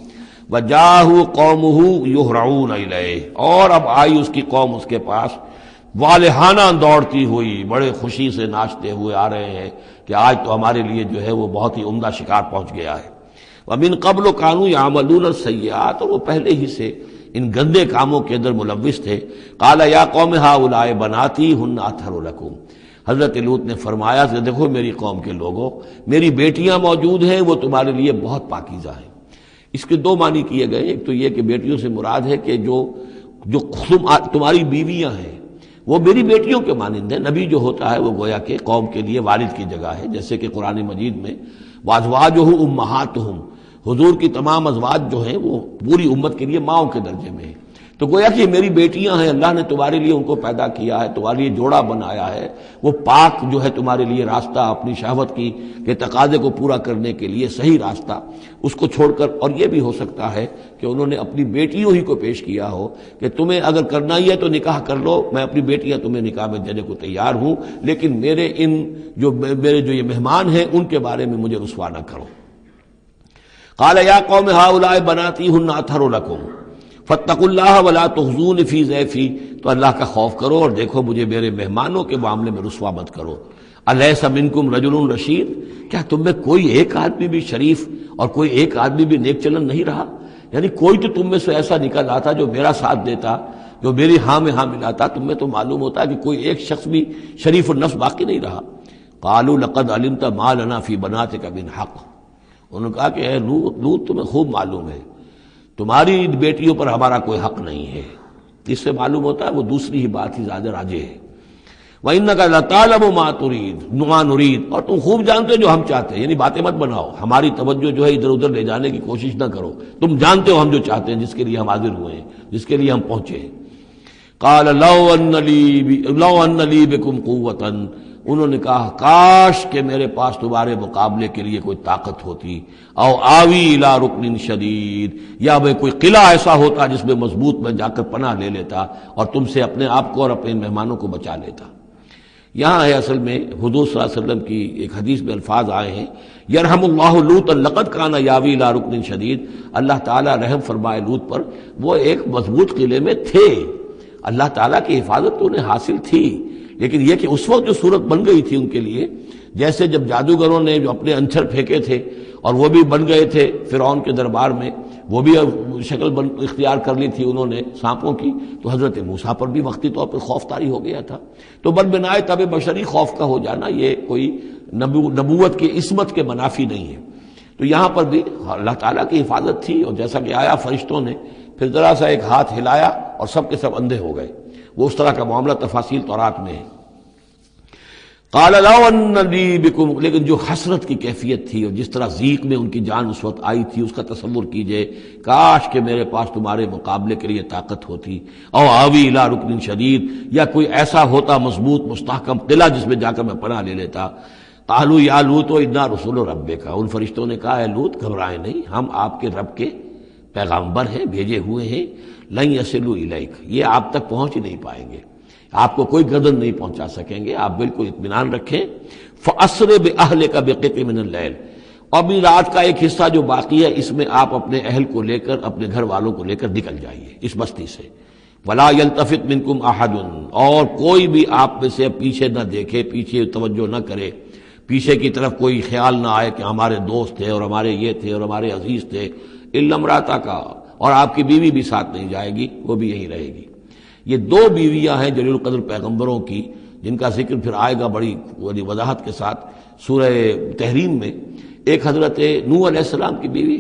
وَجَاءَهُ قَوْمُهُ يُهْرَعُونَ إِلَیْهِ، اور اب آئی اس کی قوم اس کے پاس والہانہ دوڑتی ہوئی، بڑے خوشی سے ناچتے ہوئے آ رہے ہیں کہ آج تو ہمارے لیے جو ہے وہ بہت ہی عمدہ شکار پہنچ گیا ہے۔ وَمِن قَبْلُ كَانُوا يَعْمَلُونَ السَّیِّئَاتِ، اور وہ پہلے ہی سے ان گندے کاموں کے اندر ملوث تھے۔ قَالَ يَا قَوْمِ هَؤُلَاءِ بَنَاتِي هُنَّ أَطْهَرُ لَكُمْ، حضرت لوط نے فرمایا کہ دیکھو میری قوم کے لوگوں، میری بیٹیاں موجود ہیں، وہ تمہارے لیے بہت پاکیزہ ہیں۔ اس کے 2 معنی کیے گئے، ایک تو یہ کہ بیٹیوں سے مراد ہے کہ جو تمہاری بیویاں ہیں وہ میری بیٹیوں کے مانند ہیں۔ نبی جو ہوتا ہے وہ گویا کہ قوم کے لیے والد کی جگہ ہے، جیسے کہ قرآن مجید میں وَأَزْوَاجُهُ أُمَّهَاتُهُمْ، حضور کی تمام ازواج جو ہیں وہ پوری امت کے لیے ماؤں کے درجے میں ہیں، تو گویا کہ میری بیٹیاں ہیں، اللہ نے تمہارے لیے ان کو پیدا کیا ہے، تمہارے لیے جوڑا بنایا ہے، وہ پاک جو ہے تمہارے لیے راستہ اپنی شہوت کی کے تقاضے کو پورا کرنے کے لیے صحیح راستہ اس کو چھوڑ کر، اور یہ بھی ہو سکتا ہے کہ انہوں نے اپنی بیٹیوں ہی کو پیش کیا ہو کہ تمہیں اگر کرنا ہی ہے تو نکاح کر لو، میں اپنی بیٹیاں تمہیں نکاح میں دینے کو تیار ہوں، لیکن میرے جو یہ مہمان ہیں ان کے بارے میں مجھے رسوا نہ کرو۔ قال یا قوم ہؤلاء بناتی ہن اطہر لکم فاتقوا اللہ ولا تخزون فی ضیفی، تو اللہ کا خوف کرو اور دیکھو مجھے میرے مہمانوں کے معاملے میں رسوا مت کرو۔ الیس منکم رجل رشید، کیا تم میں کوئی ایک آدمی بھی شریف اور کوئی ایک آدمی بھی نیک چلن نہیں رہا؟ یعنی کوئی تو تم میں سے ایسا نکل آتا جو میرا ساتھ دیتا، جو میری ہاں میں ہاں ملاتا، تم میں تو معلوم ہوتا کہ کوئی ایک شخص بھی شریف النفس باقی نہیں رہا۔ قالوا لقد علمت ما لنا فی بناتک من حق، انہوں نے کہا کہ اے لوط تمہیں خوب معلوم ہے تمہاری بیٹیوں پر ہمارا کوئی حق نہیں ہے۔ اس سے معلوم ہوتا ہے وہ دوسری ہی بات ہی زیادہ راجح ہے۔ وَإِنَّكَ لَتَعْلَمُ مَا نُرِيدُ، اور تم خوب جانتے ہو جو ہم چاہتے ہیں، یعنی باتیں مت بناؤ، ہماری توجہ جو ہے ادھر ادھر لے جانے کی کوشش نہ کرو، تم جانتے ہو ہم جو چاہتے ہیں، جس کے لیے ہم حاضر ہوئے ہیں، جس کے لیے ہم پہنچے ہیں۔ قَالَ لَوْ أَنَّ لِي بِكُمْ قُوَّةً، انہوں نے کہا کاش کہ میرے پاس تمہارے مقابلے کے لیے کوئی طاقت ہوتی، او آوی الی رکن شدید، یا میں کوئی قلعہ ایسا ہوتا جس میں مضبوط میں جا کر پناہ لے لیتا اور تم سے اپنے آپ کو اور اپنے مہمانوں کو بچا لیتا۔ یہاں ہے اصل میں حضور صلی اللہ علیہ وسلم کی ایک حدیث میں الفاظ آئے ہیں، یرحم اللہ لوطا لقد کان یاوی الی رکن شدید، اللہ تعالیٰ رحم فرمائے لوط پر، وہ ایک مضبوط قلعے میں تھے، اللہ تعالیٰ کی حفاظت تو انہیں حاصل تھی، لیکن یہ کہ اس وقت جو صورت بن گئی تھی ان کے لیے، جیسے جب جادوگروں نے جو اپنے انچر پھینکے تھے اور وہ بھی بن گئے تھے فرعون کے دربار میں، وہ بھی شکل اختیار کر لی تھی انہوں نے سانپوں کی، تو حضرت موسیٰ پر بھی وقتی طور پر خوف طاری ہو گیا تھا۔ تو بدبنائے طب بشری خوف کا ہو جانا یہ کوئی نبوت کی عصمت کے منافی نہیں ہے۔ تو یہاں پر بھی اللہ تعالیٰ کی حفاظت تھی، اور جیسا کہ آیا فرشتوں نے پھر ذرا سا ایک ہاتھ ہلایا اور سب کے سب اندھے ہو گئے، وہ اس طرح کا معاملہ تفاصیل تورات میں ہے۔ قال لو ان لی بکم، لیکن جو حسرت کی کیفیت تھی اور جس طرح ضیق میں ان کی جان اس وقت آئی تھی اس کا تصور کیجئے، کاش کہ میرے پاس تمہارے مقابلے کے لیے طاقت ہوتی، او آوی الی رکن شدید، یا کوئی ایسا ہوتا مضبوط مستحکم قلعہ جس میں جا کر میں پناہ لے لیتا۔ قالوا یا لوط انا رسول ربک، ان فرشتوں نے کہا اے لوط گھبرائیں نہیں، ہم آپ کے رب کے پیغامبر ہیں، بھیجے ہوئے ہیں، لن یصلوا الیک، یہ آپ تک پہنچ ہی نہیں پائیں گے، آپ کو کوئی گردن نہیں پہنچا سکیں گے، آپ بالکل اطمینان رکھیں۔ فَأَسْرِ بِأَهْلِكَ بِقِطْعٍ مِّنَ اللَّيْلِ، اور بھی رات کا ایک حصہ جو باقی ہے اس میں آپ اپنے اہل کو لے کر، اپنے گھر والوں کو لے کر نکل جائیے اس بستی سے۔ وَلَا يَلْتَفِتْ مِنْكُمْ أَحَدٌ، اور کوئی بھی آپ میں سے پیچھے نہ دیکھے، پیچھے توجہ نہ کرے، پیچھے کی طرف کوئی خیال نہ آئے کہ ہمارے دوست تھے اور ہمارے یہ تھے اور ہمارے عزیز تھے، إِلَّا امْرَأَتَكَ، اور آپ کی بیوی بھی ساتھ نہیں جائے گی، وہ بھی یہیں رہے گی۔ یہ دو بیویاں ہیں جلیل القدر پیغمبروں کی، جن کا ذکر پھر آئے گا بڑی وضاحت کے ساتھ سورہ تحریم میں، ایک حضرت نوح علیہ السلام کی بیوی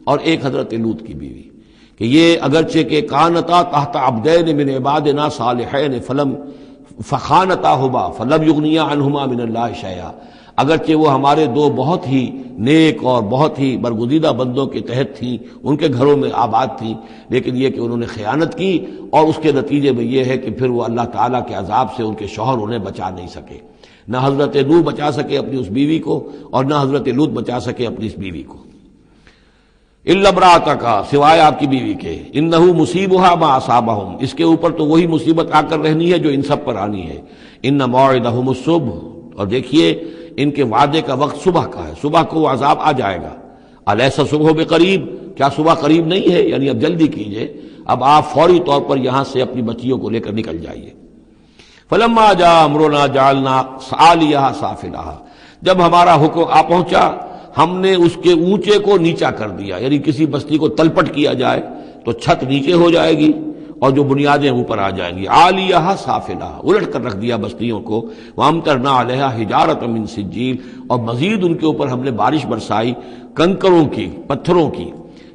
اور ایک حضرت لوط کی بیوی، کہ یہ اگرچہ کہ کانتا تحت عبدین من عبادنا صالحین فخانتاہما فلم یغنیا عنہما من اللہ شیئا، اگرچہ وہ ہمارے دو بہت ہی نیک اور بہت ہی برگزیدہ بندوں کے تحت تھیں، ان کے گھروں میں آباد تھیں، لیکن یہ کہ انہوں نے خیانت کی، اور اس کے نتیجے میں یہ ہے کہ پھر وہ اللہ تعالیٰ کے عذاب سے ان کے شوہر انہیں بچا نہیں سکے، نہ حضرت نوح بچا سکے اپنی اس بیوی کو اور نہ حضرت لوط بچا سکے اپنی اس بیوی کو۔ الا امرأتک، سوائے آپ کی بیوی کے، انہ مصیبھا ما اصابہم، اس کے اوپر تو وہی مصیبت آ کر رہنی ہے جو ان سب پر آنی ہے۔ ان موعدہم الصبح، اور دیکھیے ان کے وعدے کا وقت صبح کا ہے، صبح کو وہ عذاب آ جائے گا۔ الیس صبح بقریب، کیا صبح قریب نہیں ہے؟ یعنی اب جلدی کیجئے، اب آپ فوری طور پر یہاں سے اپنی بچیوں کو لے کر نکل جائیے۔ فلما جاء امرنا جعلنا عالیہا سافلہا، جب ہمارا حکم آ پہنچا ہم نے اس کے اونچے کو نیچا کر دیا، یعنی کسی بستی کو تلپٹ کیا جائے تو چھت نیچے ہو جائے گی اور جو بنیادیں اوپر آ جائیں گی، عالیہا سافلہا، الٹ کر رکھ دیا بستیوں کو، وامطرنا علیہا حجارۃ من سجیل، اور مزید ان کے اوپر ہم نے بارش برسائی کنکروں کی، پتھروں کی،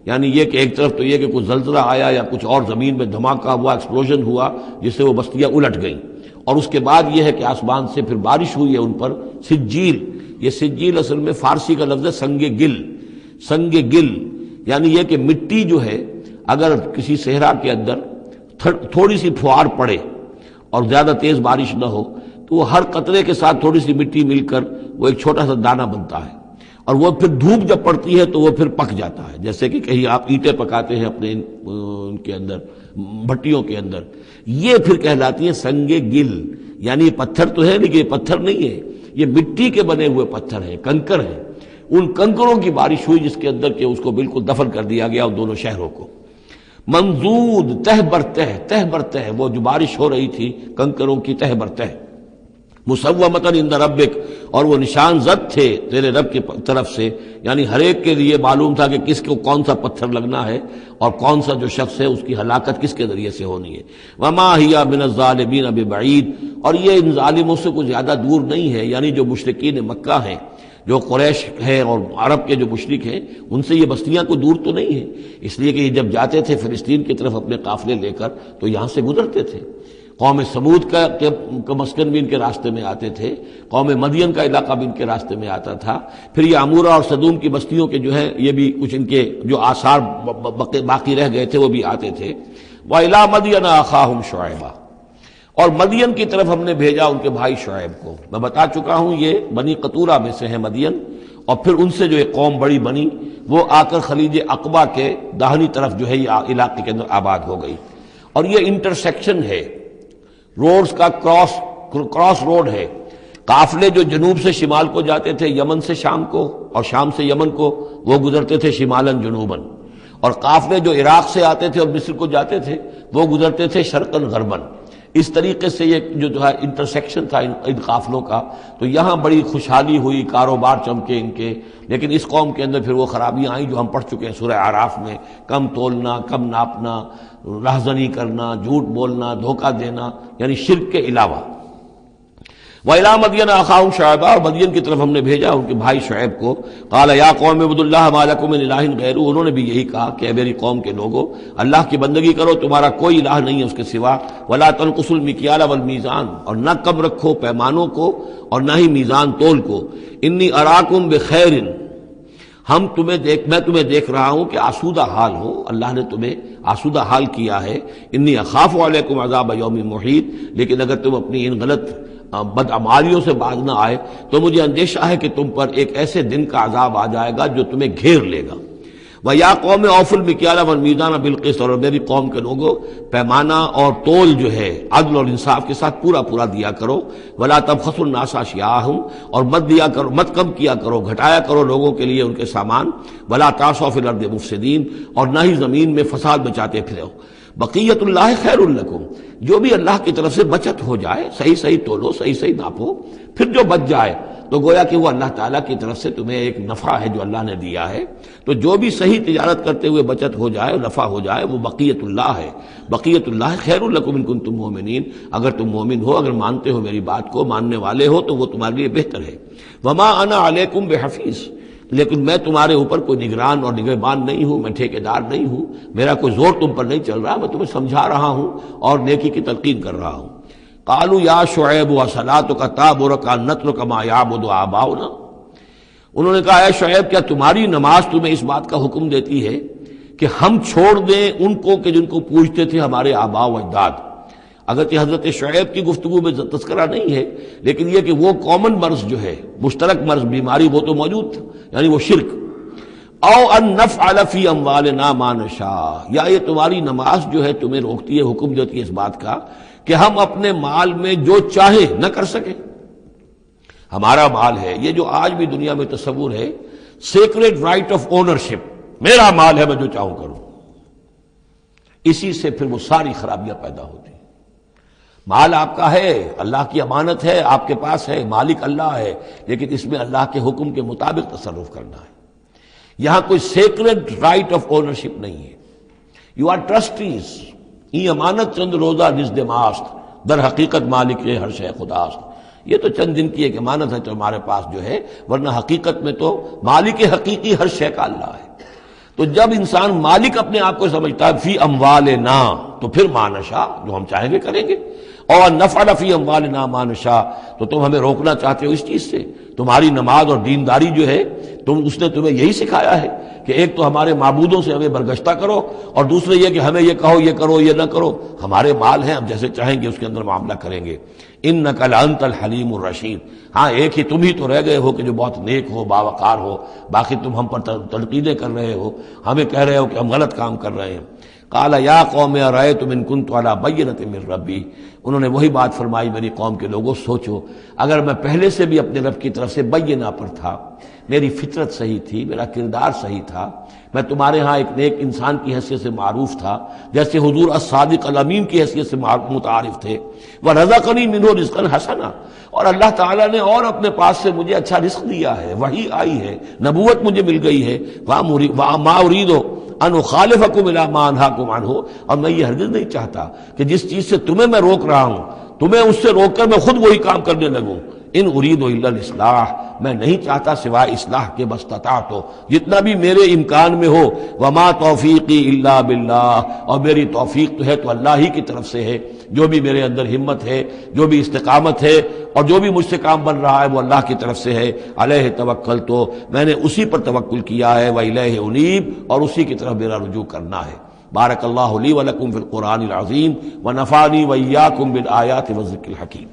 یعنی یہ کہ ایک طرف تو یہ کہ کچھ زلزلہ آیا یا کچھ اور زمین میں دھماکہ ہوا، ایکسپلوژن ہوا جس سے وہ بستیاں الٹ گئیں، اور اس کے بعد یہ ہے کہ آسمان سے پھر بارش ہوئی ہے ان پر سجیل۔ یہ سجیل اصل میں فارسی کا لفظ ہے سنگ گل، سنگ گل یعنی یہ کہ مٹی جو ہے اگر کسی صحرا کے اندر تھوڑی سی پھوار پڑے اور زیادہ تیز بارش نہ ہو تو وہ ہر قطرے کے ساتھ تھوڑی سی مٹی مل کر وہ ایک چھوٹا سا دانہ بنتا ہے، اور وہ پھر دھوپ جب پڑتی ہے تو وہ پھر پک جاتا ہے، جیسے کہ کہیں آپ اینٹیں پکاتے ہیں اپنے ان کے اندر بھٹیوں کے اندر، یہ پھر کہلاتی ہیں سنگ گل، یعنی یہ پتھر تو ہے لیکن یہ پتھر نہیں ہے، یہ مٹی کے بنے ہوئے پتھر ہیں، کنکر ہیں، ان کنکروں کی بارش ہوئی جس کے اندر کہ اس کو بالکل دفن کر دیا گیا ان دونوں شہروں کو. منضود تہ بر تہ وہ جو بارش ہو رہی تھی کنکروں کی تہ بر تہ. مسومۃ عند ربک اور وہ نشان زد تھے تیرے رب کی طرف سے، یعنی ہر ایک کے لیے معلوم تھا کہ کس کو کون سا پتھر لگنا ہے اور کون سا جو شخص ہے اس کی ہلاکت کس کے ذریعے سے ہونی ہے. وما ہی من الظالمین ببعید اور یہ ان ظالموں سے کوئی زیادہ دور نہیں ہے، یعنی جو مشرکین مکہ ہیں، جو قریش ہیں اور عرب کے جو مشرک ہیں، ان سے یہ بستیاں کوئی دور تو نہیں ہیں، اس لیے کہ یہ جب جاتے تھے فلسطین کی طرف اپنے قافلے لے کر تو یہاں سے گزرتے تھے. قوم سمود کا مسکن بھی ان کے راستے میں آتے تھے، قوم مدین کا علاقہ بھی ان کے راستے میں آتا تھا، پھر یہ عمورہ اور صدوم کی بستیوں کے جو ہے یہ بھی کچھ ان کے جو آثار باقی رہ گئے تھے وہ بھی آتے تھے. وَإِلَىٰ مَدْيَنَ أَخَاهُمْ شُعَيْبًا اور مدین کی طرف ہم نے بھیجا ان کے بھائی شعیب کو. میں بتا چکا ہوں یہ بنی قطورہ میں سے ہے مدین، اور پھر ان سے جو ایک قوم بڑی بنی وہ آ کر خلیج عقبہ کے داہنی طرف جو ہے یہ علاقے کے اندر آباد ہو گئی. اور یہ انٹرسیکشن ہے، روڈز کا کراس روڈ ہے. قافلے جو جنوب سے شمال کو جاتے تھے یمن سے شام کو اور شام سے یمن کو وہ گزرتے تھے شمالاً جنوباً، اور قافلے جو عراق سے آتے تھے اور مصر کو جاتے تھے وہ گزرتے تھے شرقاً غرباً. اس طریقے سے یہ جو ہے انٹرسیکشن تھا ان قافلوں کا. تو یہاں بڑی خوشحالی ہوئی، کاروبار چمکے ان کے، لیکن اس قوم کے اندر پھر وہ خرابیاں آئیں جو ہم پڑھ چکے ہیں سورہ اعراف میں، کم تولنا، کم ناپنا، رہزنی کرنا، جھوٹ بولنا، دھوکہ دینا، یعنی شرک کے علاوہ. وَإِلَىٰ مَدْيَنَ أَخَاهُمْ شُعَيْبًا اور مدین کی طرف ہم نے بھیجا ان کے بھائی شعیب کو. قال یا قوم اعبدوا اللہ ما لکم من الہ غیرہ انہوں نے بھی یہی کہا کہ اے میری قوم کے لوگو اللہ کی بندگی کرو، تمہارا کوئی الہ نہیں ہے اس کے سوا. ولا تنقصوا المکیال والمیزان اور نہ کم رکھو پیمانوں کو اور نہ ہی میزان تول کو. انی اراکم بخیر میں تمہیں دیکھ رہا ہوں کہ آسودہ حال ہو، اللہ نے تمہیں آسودہ حال کیا ہے. انی اخاف علیکم عذاب یوم محیط لیکن اگر تم اپنی ان غلط بدعمالیوں سے باز نہ آئے تو مجھے اندیشہ ہے کہ تم پر ایک ایسے دن کا عذاب آ جائے گا جو تمہیں گھیر لے گا. وَيَا قَوْمِ أَوْفُوا الْمِكْيَالَ وَالْمِيزَانَ بِالْقِسْطِ اور میری قوم کے لوگوں پیمانہ اور تول جو ہے عدل اور انصاف کے ساتھ پورا دیا کرو. وَلَا تَبْخَسُوا النَّاسَ أَشْيَاءَهُمْ اور مت کم کیا کرو، گھٹایا کرو لوگوں کے لیے ان کے سامان. وَلَا تَعْثَوْا فِي الْأَرْضِ مُفْسِدِينَ اور نہ ہی زمین میں فساد مچاتے پھرو. بقیت اللہ خیر لکم جو بھی اللہ کی طرف سے بچت ہو جائے، صحیح تولو، صحیح ناپو، پھر جو بچ جائے تو گویا کہ وہ اللہ تعالیٰ کی طرف سے تمہیں ایک نفع ہے جو اللہ نے دیا ہے. تو جو بھی صحیح تجارت کرتے ہوئے بچت ہو جائے، نفع ہو جائے، وہ بقیت اللہ ہے. بقیت اللہ خیر لکم ان کنتم مؤمنین اگر تم مومن ہو، اگر مانتے ہو میری بات کو، ماننے والے ہو تو وہ تمہارے لیے بہتر ہے. وما انا علیکم بحفیظ لیکن میں تمہارے اوپر کوئی نگران اور نگہبان نہیں ہوں، میں ٹھیکیدار نہیں ہوں، میرا کوئی زور تم پر نہیں چل رہا، میں تمہیں سمجھا رہا ہوں اور نیکی کی تلقین کر رہا ہوں. قالوا یا شعیب وصلاتک تأمرک ان نترک ما یعبد آباؤنا انہوں نے کہا اے شعیب کیا تمہاری نماز تمہیں اس بات کا حکم دیتی ہے کہ ہم چھوڑ دیں ان کو کہ جن کو پوجتے تھے ہمارے آباء و اجداد. اگرچہ حضرت شعیب کی گفتگو میں تذکرہ نہیں ہے لیکن یہ کہ وہ کامن مرض جو ہے، مشترک مرض، بیماری وہ تو موجود تھا، یعنی وہ شرک. او ان نفعل فی اموالنا ما نشاء یا یہ تمہاری نماز جو ہے تمہیں روکتی ہے، حکم دیتی ہے اس بات کا کہ ہم اپنے مال میں جو چاہے نہ کر سکیں. ہمارا مال ہے، یہ جو آج بھی دنیا میں تصور ہے سیکریٹ رائٹ آف اونرشپ، میرا مال ہے میں جو چاہوں کروں، اسی سے پھر وہ ساری خرابیاں پیدا ہوتی ہیں. مال آپ کا ہے، اللہ کی امانت ہے، آپ کے پاس ہے، مالک اللہ ہے، لیکن اس میں اللہ کے حکم کے مطابق تصرف کرنا ہے. یہاں کوئی سیکریٹ رائٹ آف اونرشپ نہیں ہے. یو آر ٹرسٹیز یہ امانت چند روزہ نزد ماست در حقیقت مالک ہر شے خداست. یہ تو چند دن کی ایک امانت ہے تمہارے پاس جو ہے، ورنہ حقیقت میں تو مالک حقیقی ہر شے کا اللہ ہے. تو جب انسان مالک اپنے آپ کو سمجھتا ہے فی اموالنا تو پھر ما نشاء جو ہم چاہیں گے کریں گے، اور نفعل فی اموالنا ما نشاء تو تم ہمیں روکنا چاہتے ہو اس چیز سے. تمہاری نماز اور دینداری جو ہے اس نے تمہیں یہی سکھایا ہے کہ ایک تو ہمارے معبودوں سے ہمیں برگشتہ کرو اور دوسرے یہ کہ ہمیں یہ کہو یہ کرو یہ نہ کرو. ہمارے مال ہیں، ہم جیسے چاہیں گے اس کے اندر معاملہ کریں گے. انک لانت الحلیم الرشید ہاں ایک ہی تم ہی تو رہ گئے ہو کہ جو بہت نیک ہو، باوقار ہو، باقی تم ہم پر تنقیدیں کر رہے ہو، ہمیں کہہ رہے ہو کہ ہم غلط کام کر رہے ہیں. قال یا قوم ارأیتم ان کنت علی بینۃ من ربی، انہوں نے وہی بات فرمائی میری قوم کے لوگوں، سوچو اگر میں پہلے سے بھی اپنے رب کی طرف سے بینہ پر تھا، میری فطرت صحیح تھی، میرا کردار صحیح تھا، میں تمہارے ہاں ایک نیک انسان کی حیثیت سے معروف تھا، جیسے حضور الصادق الامین کی حیثیت سے متعارف تھے، وَرَزَقَنِي مِنْهُ رِزْقًا حَسَنًا، اور اللہ تعالیٰ نے اور اپنے پاس سے مجھے اچھا رزق دیا ہے، وحی آئی ہے، نبوت مجھے مل گئی ہے، وَمَا أُرِيدُ أَنْ أُخَالِفَكُمْ إِلَىٰ مَا أَنْهَاكُمْ عَنْهُ، اور میں یہ ہرگز نہیں چاہتا کہ جس چیز سے تمہیں میں روک رہا ہوں، تمہیں اس سے روک کر میں خود وہی کام کرنے لگوں۔ ان اريد الا الاصلاح، میں نہیں چاہتا سوائے اصلاح کے، مستطاعت ہو، جتنا بھی میرے امکان میں ہو، وما توفیقی الا باللہ، اور میری توفیق تو ہے تو اللہ ہی کی طرف سے ہے، جو بھی میرے اندر ہمت ہے، جو بھی استقامت ہے، اور جو بھی مجھ سے کام بن رہا ہے وہ اللہ کی طرف سے ہے۔ علیہ توکلت، تو میں نے اسی پر توکل کیا ہے، وإلیہ انیب، اور اسی کی طرف میرا رجوع کرنا ہے۔ بارک اللہ لی ولکم فی القرآن العظیم ونفعنی وإیاکم بالآیات والذکر الحکیم۔